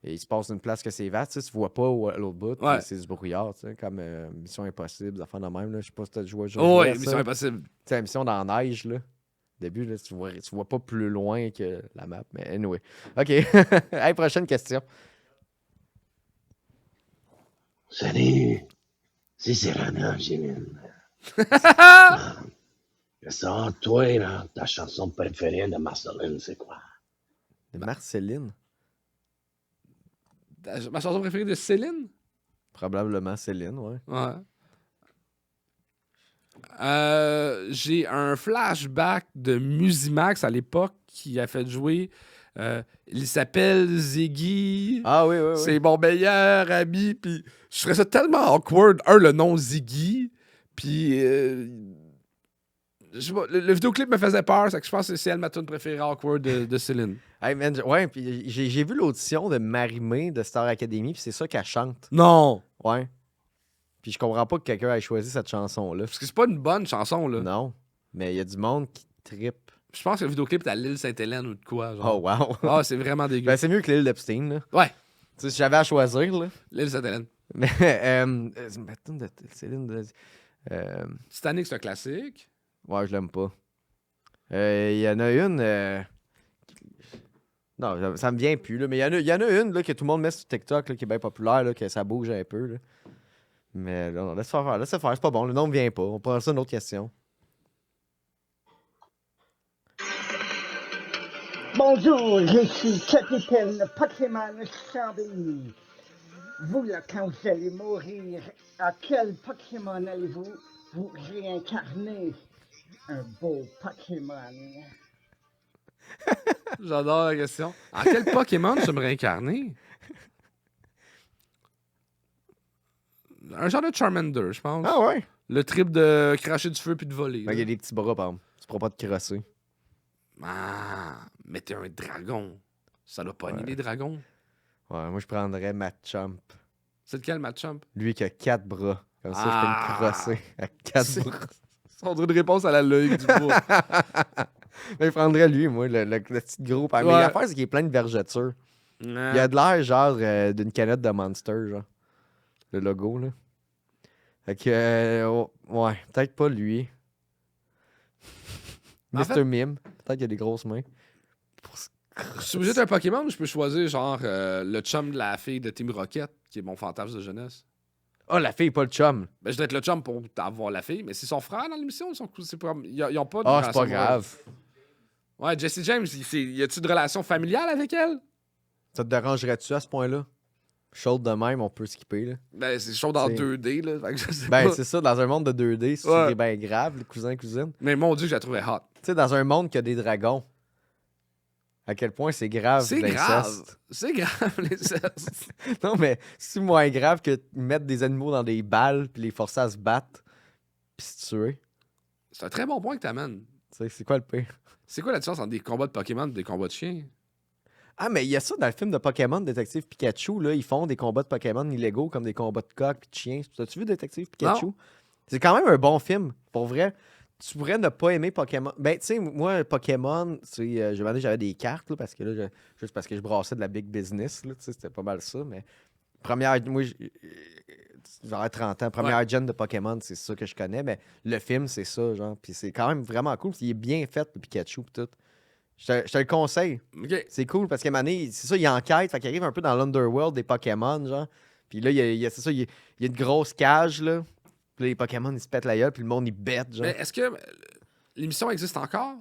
il se passe une place que c'est vaste, tu sais, tu vois pas à l'autre bout, puis Ouais. c'est du brouillard, tu sais, comme Mission Impossible, des affaires de même, là. Je sais pas si t'as joué à ce jeu. Oh, ouais, Mission Impossible. Tu sais, la mission dans la neige, là. Au début, là, tu vois pas plus loin que la map, mais anyway. OK. Hey, prochaine question. Salut, c'est Cyrano, Angéline. Ça, toi, là, ta chanson préférée de Marceline, c'est quoi? De Marceline. Ma chanson préférée de Céline? Probablement Céline, ouais. Ouais. J'ai un flashback de Musimax à l'époque qui a fait jouer. Il s'appelle Ziggy. Ah oui, oui, oui. C'est mon meilleur ami. Puis je ferais ça tellement awkward. Le nom Ziggy. Puis je sais pas, le vidéoclip me faisait peur. C'est que je pense que c'est elle ma tune préférée awkward de Céline. Hey, man, ouais, puis j'ai vu l'audition de Marie-Mé de Star Academy, puis c'est ça qu'elle chante. Non! Ouais. Puis je comprends pas que quelqu'un ait choisi cette chanson-là. Parce que c'est pas une bonne chanson, là. Non. Mais il y a du monde qui trippe. Je pense que le vidéoclip est à l'île Sainte-Hélène ou de quoi. Genre. Oh, wow. Ah, c'est vraiment dégueu. Ben, c'est mieux que l'île d'Epstein, là. Ouais, Tu sais, si j'avais à choisir, là. l'île Sainte-Hélène. Mais, ma tune de Céline de... Titanic, c'est un classique. Ouais, je l'aime pas. Il y en a une... Non, ça me vient plus, là. Mais il y en a une, là, que tout le monde met sur TikTok, là, qui est bien populaire, là, que ça bouge un peu, là. Mais là, laisse faire, c'est pas bon. Le nom ne vient pas. On prend ça une autre question. Bonjour, je suis Capitaine Pokémon Chambly. Vous, là, quand vous allez mourir, à quel Pokémon allez-vous vous réincarner? Un beau Pokémon. J'adore la question. En quel Pokémon je me réincarner? Un genre de Charmander, je pense. Ah ouais? Le trip de cracher du feu puis de voler. Ben, il y a des petits bras, par exemple. Tu pourras pas te crosser. Ah, mais t'es un dragon. Ça doit pogner les dragons. Ouais, moi, je prendrais Machamp. C'est lequel, Machamp? Lui qui a 4 bras. Comme ça, je peux me crosser à 4 C'est- bras. On dirait une réponse à la l'œil du bois. Mais je prendrais lui, moi, le petit gros. Mais Ouais. l'affaire, c'est qu'il est plein de vergetures. Il a de l'air, genre, d'une canette de Monster, genre. Le logo, là. Fait que, ouais, peut-être pas lui. En Mr. fait- Mime. Peut-être qu'il a des grosses mains. Je suis obligé d'être un Pokémon ou je peux choisir, genre, le chum de la fille de Team Rocket, qui est mon fantasme de jeunesse? Ah, la fille, pas le chum. Ben, je dois être le chum pour avoir la fille, mais c'est son frère dans l'émission. Ils ont pas de Ah, c'est pas relation grave. Ouais, Jesse James, y a-tu de relation familiale avec elle? Ça te dérangerait-tu à ce point-là? Chaude de même, on peut skipper, là. Ben, c'est chaud dans C'est- 2D, là. Fait que je sais Ben, pas. c'est ça, dans un monde de 2D, c'est Ouais. bien grave, les cousins-cousines. Mais mon Dieu, je la trouvais hot. Tu sais, dans un monde qui a des dragons, à quel point c'est grave, C'est l'inceste. grave. C'est grave, les incestes. Non, mais c'est moins grave que de mettre des animaux dans des balles puis les forcer à se battre puis se tuer. C'est un très bon point que t'amènes. Tu sais, c'est quoi le pire? C'est quoi la différence entre des combats de Pokémon et des combats de chiens? Ah, mais il y a ça dans le film de Pokémon, Détective Pikachu, là, ils font des combats de Pokémon illégaux comme des combats de coq puis de chiens. T'as-tu vu Détective Pikachu? Non. C'est quand même un bon film, pour vrai. Tu pourrais ne pas aimer Pokémon. Ben, tu sais, moi, Pokémon, tu sais, j'avais des cartes, là, parce que là, juste parce que je brassais de la big business, là, tu sais, c'était pas mal ça, mais moi, j'aurais 30 ans, première gen de Pokémon, c'est ça que je connais, mais le film, c'est ça, genre, puis c'est quand même vraiment cool, puis il est bien fait, le Pikachu, pis tout. Je te le conseille. OK. C'est cool, parce qu'à un moment donné, c'est ça, il enquête, fait qu'il arrive un peu dans l'underworld des Pokémon, genre, puis là, c'est ça, il y a une grosse cage, là, puis là, les Pokémon, ils se pètent la gueule, puis le monde, il bête, genre. Mais est-ce que l'émission existe encore?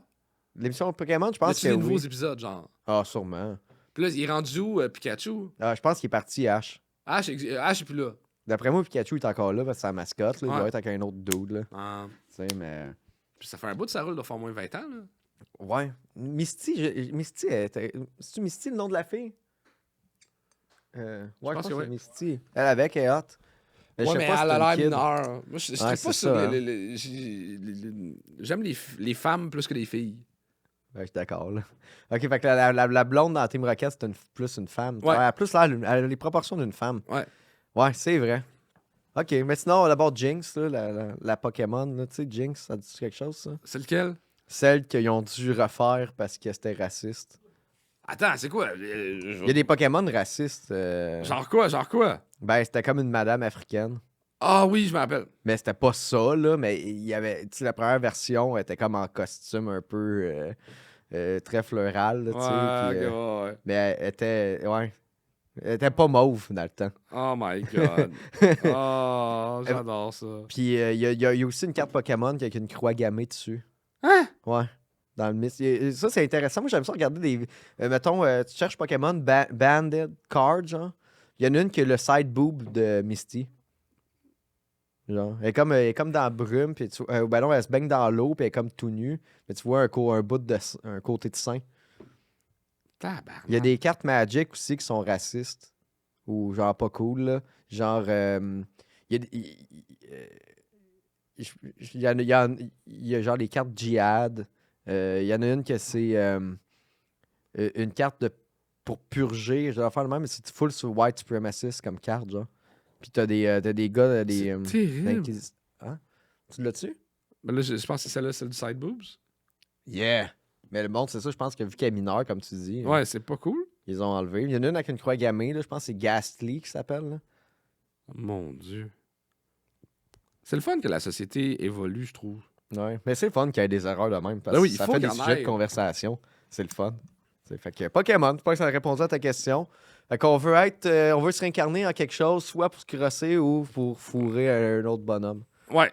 L'émission Pokémon, je Y pense a-tu que des nouveaux oui. épisodes, genre? Ah, sûrement. Puis là, il est rendu où, Pikachu? Ah, je pense qu'il est parti, Ash. Ash est plus là. D'après moi, Pikachu est encore là, parce que c'est sa mascotte, là, il Ouais. doit être avec un autre dude, là. Ah. Tu sais, mais... Puis ça fait un bout de sa roule de faire au moins 20 ans, là. Ouais. Misty, c'est-tu Misty le nom de la fille? Ouais, je pense que que oui. c'est Misty. Elle avec, elle est hot. Mais je Ouais, sais mais pas si elle c'est a une l'air kid. mineure. Moi, je Ouais, tripe c'est pas ça, sur hein. J'aime les femmes plus que les filles. Ouais, je suis d'accord, là. OK, fait que la blonde dans Team Rocket, c'est plus une femme. Ouais. Elle a plus l'air, elle a les proportions d'une femme. Ouais. Ouais, c'est vrai. OK, mais sinon, d'abord, Jinx, là, la Pokémon, là, tu sais, Jinx, ça dit quelque chose, ça? C'est lequel? Celle qu'ils ont dû refaire parce que c'était raciste. Attends, c'est quoi? Il y a des Pokémon racistes. Genre quoi? Ben, c'était comme une madame africaine. Ah oui, je me rappelle. Mais c'était pas ça, là. Mais il y avait. Tu sais, la première version était comme en costume un peu très fleural, là, tu sais. puis, Ouais. mais elle était. Ouais. Elle était pas mauve dans le temps. Oh my god. Oh, j'adore ça. Puis il y a aussi une carte Pokémon qui a avec une croix gammée dessus. Hein? Ouais. Dans le mist. Ça, c'est intéressant. Moi, j'aime ça regarder des. Mettons, tu cherches Pokémon Banded Card, genre. Il y en a une qui a le side boob de Misty. Genre, elle est comme dans la brume, puis ben non, elle se baigne dans l'eau, puis elle est comme tout nue. Mais tu vois un bout un côté de sein. Tabarnak. Il y a des cartes Magic aussi qui sont racistes. Ou genre pas cool, là. Genre, il y a, il y a, il y a- il y a genre les cartes Jihad. Il y en a une que c'est une carte pour purger. Je dois faire le même, mais c'est full sur White Supremacist comme carte, genre. Puis t'as des gars, des. C'est terrible. Hein? Tu l'as-tu? Ben là, je pense que c'est celle-là, celle du side boobs. Yeah! Mais le monde, c'est ça, je pense que vu qu'elle est mineure, comme tu dis, Ouais, c'est pas cool. ils ont enlevé. Il y en a une avec une croix gammée, là, je pense que c'est Ghastly qui s'appelle. Là. Mon Dieu. C'est le fun que la société évolue, je trouve. Ouais. Mais c'est le fun qu'il y ait des erreurs de même. Parce Ben oui, que il ça faut fait des qu'il y en sujets ait. de conversation. C'est le fun. Fait que Pokémon, je pense que ça a répondu à ta question. Fait qu'on veut on veut se réincarner en quelque chose, soit pour se crosser ou pour fourrer un autre bonhomme. Ouais.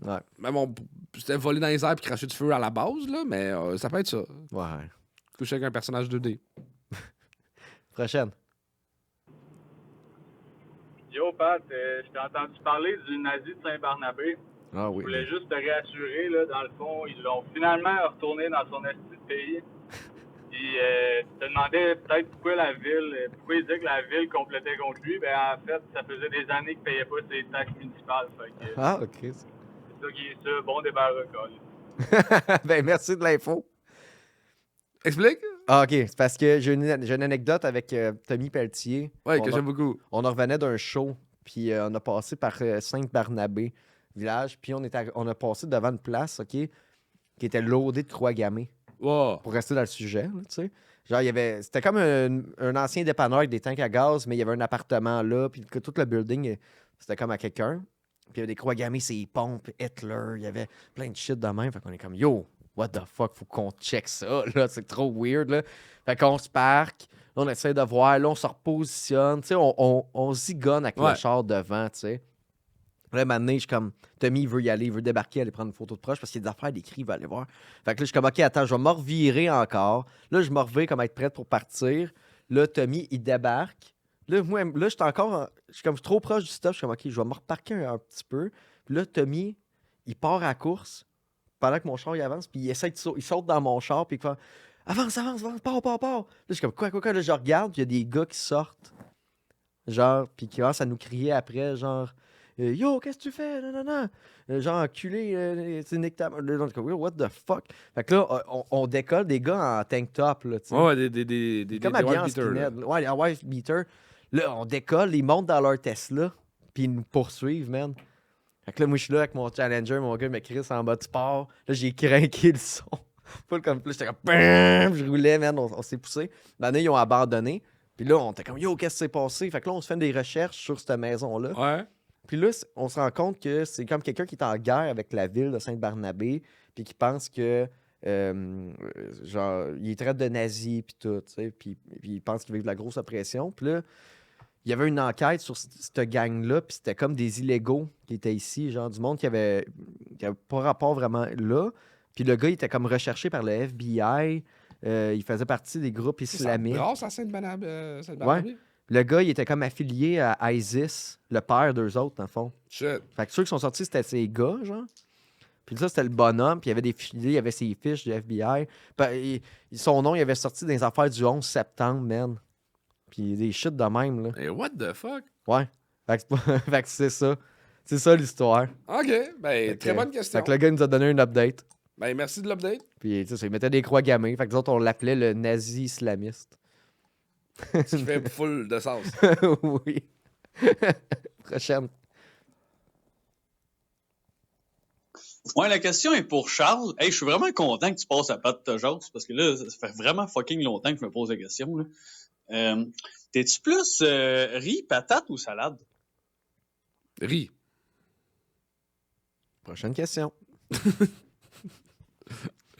Ouais. Mais bon, c'était voler dans les airs et cracher du feu à la base, là, mais ça peut être ça. Ouais. Coucher avec un personnage 2D. Prochaine. Yo, Pat, je t'ai entendu parler du nazi de Saint-Barnabé. Ah Je oui. voulais juste te réassurer, là, dans le fond, ils l'ont finalement retourné dans son esti de pays. Puis, tu te demandais peut-être pourquoi pourquoi il disait que la ville complétait contre lui. Ben, en fait, ça faisait des années qu'il payait pas ses taxes municipales. Fait que, Ah, ok. c'est ça qui est ça. Bon débarras, quoi. Ben, merci de l'info. Explique? Ah, ok. C'est parce que j'ai une anecdote avec Tommy Pelletier. Ouais, On que a- j'aime beaucoup. On en revenait d'un show, puis on a passé par Saint-Barnabé, village, puis on a passé devant une place, OK, qui était loadée de croix gammées, Wow. pour rester dans le sujet, là, tu sais. Genre, c'était comme un ancien dépanneur avec des tanks à gaz, mais il y avait un appartement là, puis tout le building, c'était comme à quelqu'un. Puis il y avait des croix gammées, c'est pompes, Hitler, il y avait plein de shit de même. Fait qu'on est comme, yo, what the fuck, faut qu'on check ça, là, c'est trop weird, là. Fait qu'on se parque, là, on essaie de voir, là, on se repositionne, tu sais, on zigonne avec le Ouais. char devant, tu sais. Là, maintenant, je suis comme, Tommy, il veut y aller, il veut débarquer, aller prendre une photo de proche parce qu'il y a des affaires d'écrit, il va aller voir. Fait que là, je suis comme, OK, attends, je vais me revirer encore. Là, je me reviens comme être prête pour partir. Là, Tommy, il débarque. Là, moi, là, je suis encore, je suis comme trop proche du stop. Je suis comme, OK, je vais me reparquer un petit peu. Puis là, Tommy, il part à la course pendant que mon char, il avance. Puis il essaie il saute dans mon char. Puis il fait, avance, pars. Là, je suis comme, quoi. Là, je regarde. Puis il y a des gars qui sortent. Genre, puis qui commencent à nous crier après, genre, yo, qu'est-ce que tu fais? Non. Genre, enculé, c'est Nick Tam. Là, on est comme, what the fuck? Fait que là, on décolle des gars en tank top, là, tu sais. Ouais, des Comme des habillés wife en beaters, là. skinhead. Ouais, les wife beater. Là, on décolle, ils montent dans leur Tesla, puis ils nous poursuivent, man. Fait que là, moi, je suis là avec mon Challenger, mon gars me crie en bas du port. Là, j'ai craqué le son. Full comme plus, j'étais comme, bam, je roulais, man, on s'est poussé. Maintenant, ils ont abandonné. Puis là, on était comme, yo, qu'est-ce qui s'est passé? Fait que là, on se fait des recherches sur cette maison-là. Ouais. Puis là, on se rend compte que c'est comme quelqu'un qui est en guerre avec la ville de Saint-Barnabé, puis qui pense que, genre, il traite de nazi, puis tout, tu sais, puis il pense qu'il vit de la grosse oppression. Puis là, il y avait une enquête sur cette gang-là, puis c'était comme des illégaux qui étaient ici, genre du monde qui avait pas rapport vraiment là. Puis le gars, il était comme recherché par le FBI. Il faisait partie des groupes islamiques. Grâce à Sainte-Barnabé. Le gars, il était comme affilié à ISIS, le père d'eux autres, dans le fond. Shit. Fait que ceux qui sont sortis, c'était ces gars, genre. Puis ça, c'était le bonhomme, puis il y avait des filets, il y avait ses fiches du FBI. Puis, son nom, il avait sorti dans les affaires du 11 septembre, man. Puis des shit de même, là. Et what the fuck? Ouais. Fait que c'est pas- fait que c'est ça. C'est ça l'histoire. OK. Ben, Fait très que- bonne question. Fait que le gars il nous a donné un update. Ben, merci de l'update. Puis, tu sais, il mettait des croix gammées. Fait que nous autres, on l'appelait le nazi islamiste. Ce qui fait full de sens. Oui. Prochaine. Ouais, la question est pour Charles. Hey, je suis vraiment content que tu passes à Pat Tojos parce que là, ça fait vraiment fucking longtemps que je me pose la question. Là. T'es-tu plus riz, patate ou salade? Riz. Prochaine question.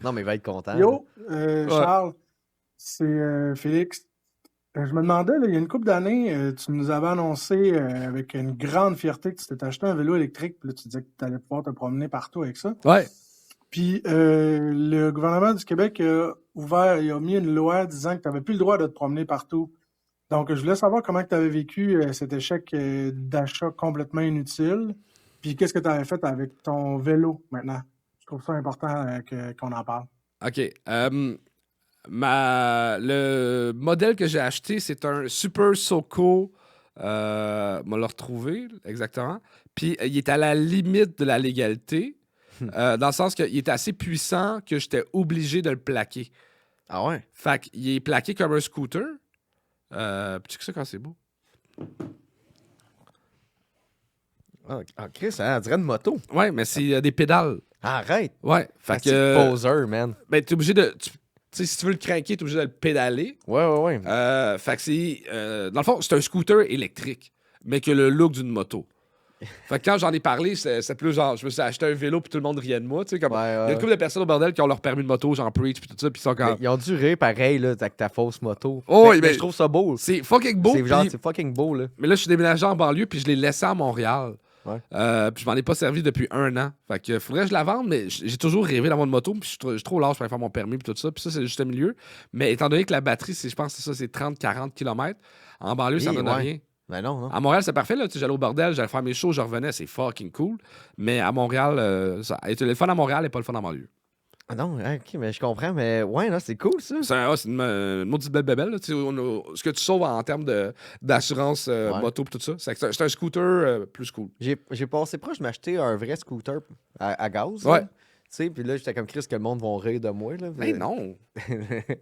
Non, mais il va être content. Yo, Charles, c'est Félix. Je me demandais, là, il y a une couple d'années, tu nous avais annoncé avec une grande fierté que tu t'étais acheté un vélo électrique, puis là, tu disais que tu allais pouvoir te promener partout avec ça. Ouais. Puis le gouvernement du Québec il a mis une loi disant que tu n'avais plus le droit de te promener partout. Donc, je voulais savoir comment tu avais vécu cet échec d'achat complètement inutile. Puis qu'est-ce que tu avais fait avec ton vélo maintenant? Je trouve ça important qu'on en parle. OK. Le modèle que j'ai acheté, c'est un Super Soco. M'a le retrouvé, exactement. Puis il est à la limite de la légalité, dans le sens qu'il est assez puissant que j'étais obligé de le plaquer. Ah ouais? Fait qu'il est plaqué comme un scooter. Puis tu sais ça quand c'est beau. Ah, Chris, hein, on dirait une moto. Ouais, mais c'est des pédales. Arrête! Ouais. Fait C'est que. poser, man. Ben, t'es obligé de. Tu sais, si tu veux le craquer, t'es obligé de le pédaler. Ouais. Fait que c'est. Dans le fond, c'est un scooter électrique, mais que le look d'une moto. Fait que quand j'en ai parlé, c'est plus genre, je me suis acheté un vélo puis tout le monde riait de moi. Tu sais, comme. Il y a une couple de personnes au bordel qui ont leur permis de moto, genre Preach puis tout ça, puis ils sont comme. Ils ont dû rire pareil, là, avec ta fausse moto. Oh, mais je trouve ça beau. C'est fucking beau. C'est fucking beau, là. Mais là, je suis déménagé en banlieue puis je l'ai laissé à Montréal. Ouais. Puis je m'en ai pas servi depuis 1 an. Fait que faudrait que je la vende, mais j'ai toujours rêvé d'avoir une moto, puis je suis trop large pour aller faire mon permis puis tout ça. Puis ça, c'est juste un milieu. Mais étant donné que la batterie, je pense que c'est 30-40 km, en banlieue, ça donne rien. Ben non. À Montréal, c'est parfait. Là. J'allais au bordel, j'allais faire mes shows, je revenais, c'est fucking cool. Mais à Montréal, le fun à Montréal et pas le fun en banlieue. Ah non, ok, mais je comprends, mais ouais, là, c'est cool, ça. C'est une maudite belle bébelle. Là. Ce que tu sauves en termes d'assurance moto et tout ça, c'est un scooter plus cool. J'ai passé proche de m'acheter un vrai scooter à gaz. Ouais. Tu sais, puis là, j'étais comme Chris que le monde va rire de moi. Là, Mais non!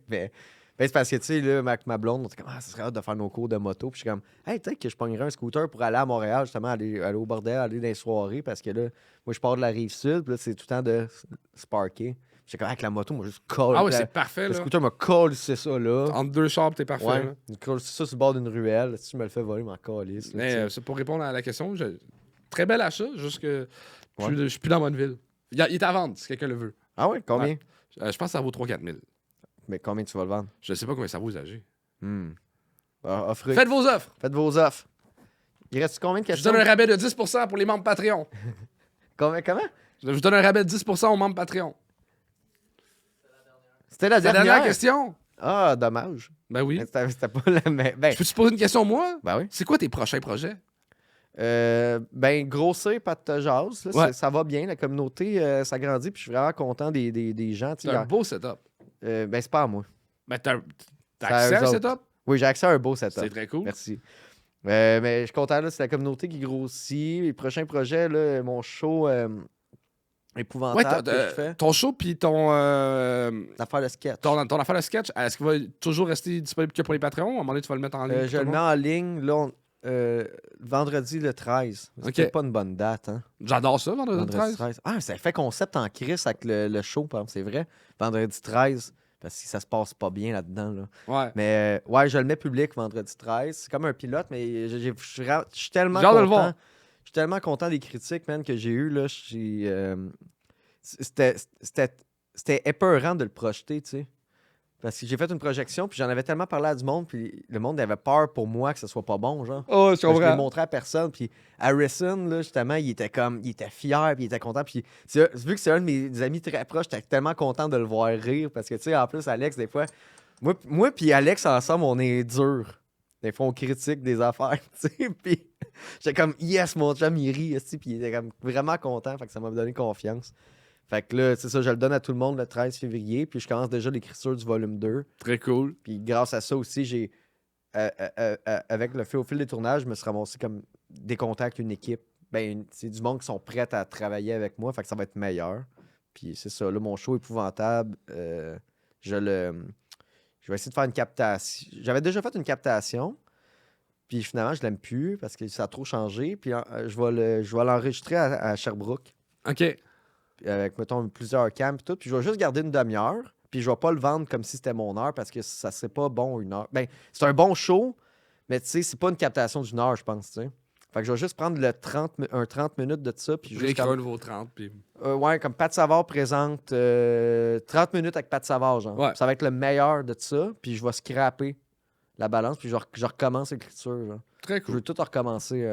mais c'est parce que, tu sais, là, ma blonde, on était comme, ça serait hâte de faire nos cours de moto. Puis je suis comme, hey, peut-être que je pognerais un scooter pour aller à Montréal, justement, aller au bordel, aller dans les soirées, parce que là, moi, je pars de la Rive-Sud, puis là, c'est tout le temps de sparker. J'étais comme, avec la moto, moi, juste colle. Ah ouais, c'est parfait, Le là. scooter me colle, c'est ça, là. Entre deux chars, t'es parfait. Ouais, Là. il colle ça sur le bord d'une ruelle. Si tu me le fais voler, m'en calisse. Mais c'est pour répondre à la question, très bel achat, juste que je suis plus dans Bonneville. Il est à vendre, si quelqu'un le veut. Ah ouais, combien? Ouais. Je pense que ça vaut 3-4 000. Mais combien tu vas le vendre? Je sais pas combien ça vaut usagé. Offrez. Faites vos offres! Faites vos offres. Il reste combien de Je vous questions? donne un rabais de 10% pour les membres Patreon. Comment? Je vous donne un rabais de 10% aux membres Patreon. C'était la C'est la dernière. dernière question. Ah, dommage. Ben oui. C'était pas la même. Ben, Je peux te poser une question, moi? ben oui. C'est quoi tes prochains projets? Ben, grossir Pat Jazz, là, Ouais. ça va bien. La communauté s'agrandit. Puis je suis vraiment content des gens. C'est un beau setup. Ben, c'est pas à moi. Ben, t'as C'est à accès à eux un autres. setup? Oui, j'ai accès à un beau setup. C'est très cool. Merci. Mais je suis content, là, c'est la communauté qui grossit. Les prochains projets, là, mon show épouvantable que je fais. Ton show puis L'affaire de sketch. ton affaire de sketch, est-ce qu'il va toujours rester disponible que pour les Patreons? À un moment donné, tu vas le mettre en ligne? Je le mets en ligne, là, vendredi le 13. C'est Ok. peut-être pas une bonne date, hein? J'adore ça, vendredi 13. Ah, ça fait concept en crise avec le show, par exemple, c'est vrai. Vendredi 13, parce que ça se passe pas bien là-dedans, là. Ouais. Mais ouais, je le mets public vendredi 13. C'est comme un pilote, mais je suis tellement J'ai hâte de le content. voir. Je suis tellement content des critiques, man, que j'ai eues, là. C'était épeurant de le projeter, tu sais. Parce que j'ai fait une projection, puis j'en avais tellement parlé à du monde, puis le monde avait peur pour moi que ce soit pas bon, genre. Oh, Je l'ai montré à personne, puis Harrison, là, justement, il était fier, puis il était content, puis vu que c'est un de mes amis très proches, j'étais tellement content de le voir rire, parce que, tu sais, en plus, Alex, des fois, moi puis Alex, ensemble, on est durs. Des fois, on critique des affaires, tu sais, puis j'étais comme, yes, mon chum, il rit, puis il était comme vraiment content, fait que ça m'a donné confiance. Fait que là, c'est ça, je le donne à tout le monde le 13 février, puis je commence déjà l'écriture du volume 2. Très cool. Puis grâce à ça aussi, j'ai avec le au fil des tournages, je me suis ramassé comme des contacts, une équipe. Ben, c'est du monde qui sont prêts à travailler avec moi, fait que ça va être meilleur. Puis c'est ça, là, mon show épouvantable, je vais essayer de faire une captation. J'avais déjà fait une captation, puis finalement, je l'aime plus parce que ça a trop changé. Puis je vais l'enregistrer à Sherbrooke. OK. Avec, mettons, plusieurs cams et tout. Puis je vais juste garder une demi-heure. Puis je vais pas le vendre comme si c'était mon heure parce que ça serait pas bon une heure. Ben, c'est un bon show, mais tu sais, c'est pas une captation d'une heure, je pense, tu sais. Fait que je vais juste prendre un 30 minutes de ça. Puis Je vais juste écrire un comme, nouveau 30. Puis... ouais, comme Pat Savard présente 30 minutes avec Pat Savard, genre. Ouais. Ça va être le meilleur de ça. Puis je vais scraper la balance. Puis je recommence l'écriture, genre. Très Je cool. veux tout recommencer.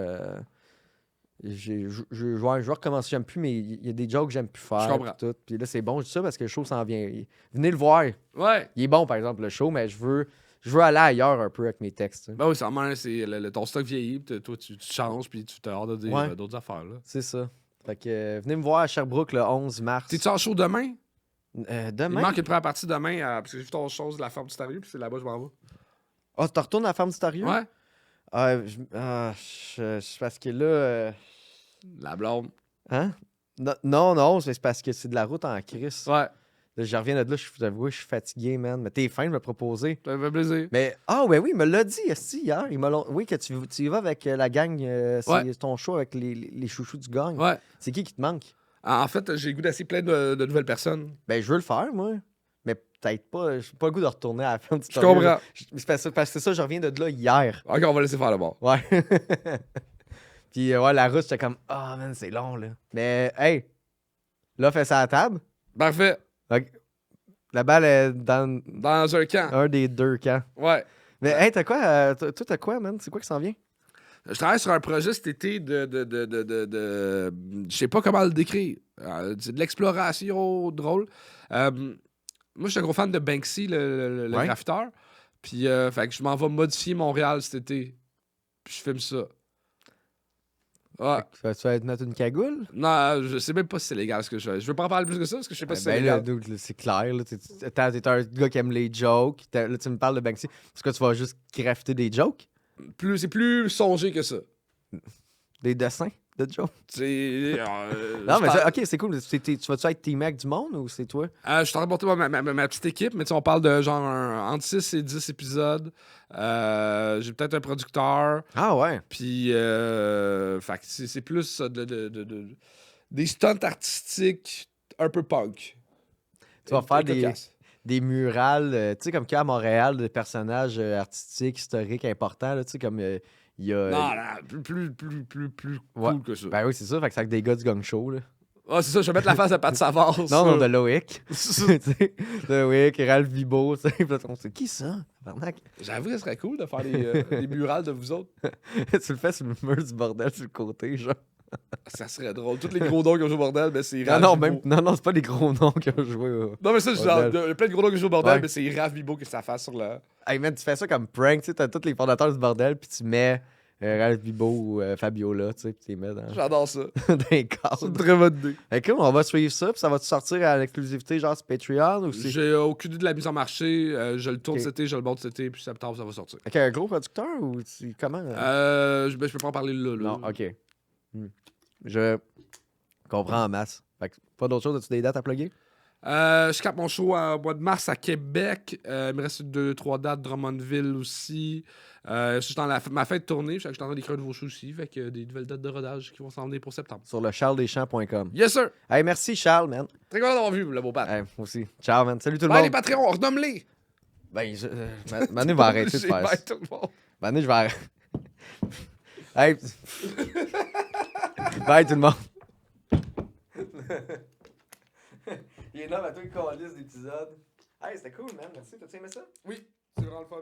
Je vais recommencer. J'aime plus, mais il y a des jokes que j'aime plus faire. Je comprends. Puis tout. Puis là, c'est bon, je dis ça parce que le show s'en vient. Venez le voir. Ouais. Il est bon, par exemple, le show, mais je veux Je veux aller ailleurs un peu avec mes textes. Tu sais. Ben oui, ça c'est ton stock vieillit, puis toi, tu changes, puis tu t'as hâte de dire Ouais. d'autres affaires. Là. C'est ça. Fait que venez me voir à Sherbrooke le 11 mars. T'es-tu en show demain? Il Demain? manque une première partie demain, parce que j'ai vu ton chose de la forme du Starieux, puis c'est là-bas que je m'en vais. Ah, tu retournes à la Ferme du Starieux? Ouais? C'est parce que là... La blonde. Hein? Non, c'est parce que c'est de la route en crise. Ouais. Là, je reviens de là, je suis fatigué, man. Mais t'es fin de me proposer. Ça me fait plaisir. Mais, oui, il me l'a dit, esti, hier. Oui, que tu y vas avec la gang. C'est Ouais. ton show avec les chouchous du gang. Ouais. C'est qui te manque? En fait, j'ai le goût d'essayer plein de nouvelles personnes. Ben, je veux le faire, moi. Mais peut-être pas. J'ai pas le goût de retourner à la fin du Je comprends. C'est parce que c'est ça, je reviens de là hier. Ok, on va laisser faire le bord. Ouais. Puis, la route, j'étais comme, man, c'est long, là. Mais, hey, là, fais ça à la table. Parfait. Ok. La balle est dans Dans un camp. un des deux camps. Ouais. Mais, hey, t'as quoi? Toi, t'as quoi, man? C'est quoi qui s'en vient? Je travaille sur un projet cet été de je sais pas comment le décrire. C'est de l'exploration drôle. Moi, je suis un gros fan de Banksy, le Ouais. graffiteur. Puis, fait que je m'en vais modifier Montréal cet été. Puis, je filme ça. Ouais. Tu vas te mettre une cagoule? Non, je sais même pas si c'est légal ce que je fais. Je veux pas en parler plus que ça parce que je sais pas si c'est Ben là, légal. dude, là, c'est clair. Là, t'es un gars qui aime les jokes. Là, tu me parles de Banksy. Est-ce que tu vas juste graffiter des jokes? C'est plus songé que ça. Des dessins de jokes? C'est. Non, mais ok, c'est cool. Tu vas-tu être team avec du monde ou c'est toi? Je suis en train de monter ma petite équipe, mais tu sais, on parle de genre entre 6 et 10 épisodes. J'ai peut-être un producteur. Ah ouais. Puis, fait que c'est plus ça, des stunts artistiques un peu punk. Tu vas faire Et cocasse. des murales, tu sais, comme qu'il y a à Montréal, des personnages artistiques, historiques importants, là, tu sais, comme il y a... Non, non, plus Ouais. cool que ça. Ben oui, c'est ça, fait que c'est avec des gars du gang show, là. Ah, c'est ça, je vais mettre la face à Pat Savard. Non, de Loïc. Tu sais, de Loïc, Ralph Bibo, tu sais. Puis là, c'est qui ça? Tabarnak? J'avoue que ce serait cool de faire des murales de vous autres. Tu le fais sur le mur du bordel sur le côté, genre. Ça serait drôle. Tous les gros noms qui ont joué au bordel, ben c'est Non, Raph non, Bibo. non, c'est pas des gros noms qui ont joué. Non, mais ça, genre, Bordel. il y a plein de gros noms qui jouent au bordel, Ouais. mais c'est Raph Bibo qui a sa face sur le. Hey man, tu fais ça comme prank, tu sais, t'as tous les fondateurs du bordel, puis tu mets Ralph Bibo ou Fabiola, tu sais, puis tu les mets dans, J'adore ça. dans les C'est une cadres. très bonne idée. Fait que on va suivre ça, puis ça va te sortir à l'exclusivité, genre sur Patreon ou c'est. J'ai aucune idée de la mise en marché. Je le tourne Ok. cet été, je le monte cet été, puis septembre, ça va sortir. Avec un gros producteur ou comment? Je peux pas en parler là. Non, ok. Je comprends en masse. Fait que pas d'autre chose, as-tu des dates à plugger? Je capte mon show au mois de mars à Québec. Il me reste 2-3 dates. Drummondville aussi. Je suis dans ma fin de tournée. Je suis en train d'écrire un nouveau show aussi. Fait que des nouvelles dates de rodage qui vont s'en venir pour septembre. Sur le charlesdeschamps.com. Yes, sir! Hey, merci Charles, man. Très content d'avoir vu le beau Pat. Hey, moi aussi. Ciao, man. Salut tout le Bye, les monde. Patreons, renomme-les! Ben, Manu va arrêter de J'ai faire ça. bye tout le monde. Manu, je vais arrêter. Hey. Bye tout le monde. Il est là, à toi, il calisse d'épisodes. Hey, c'était cool, man. Merci. T'as-tu aimé ça? Oui, c'est vraiment le fun.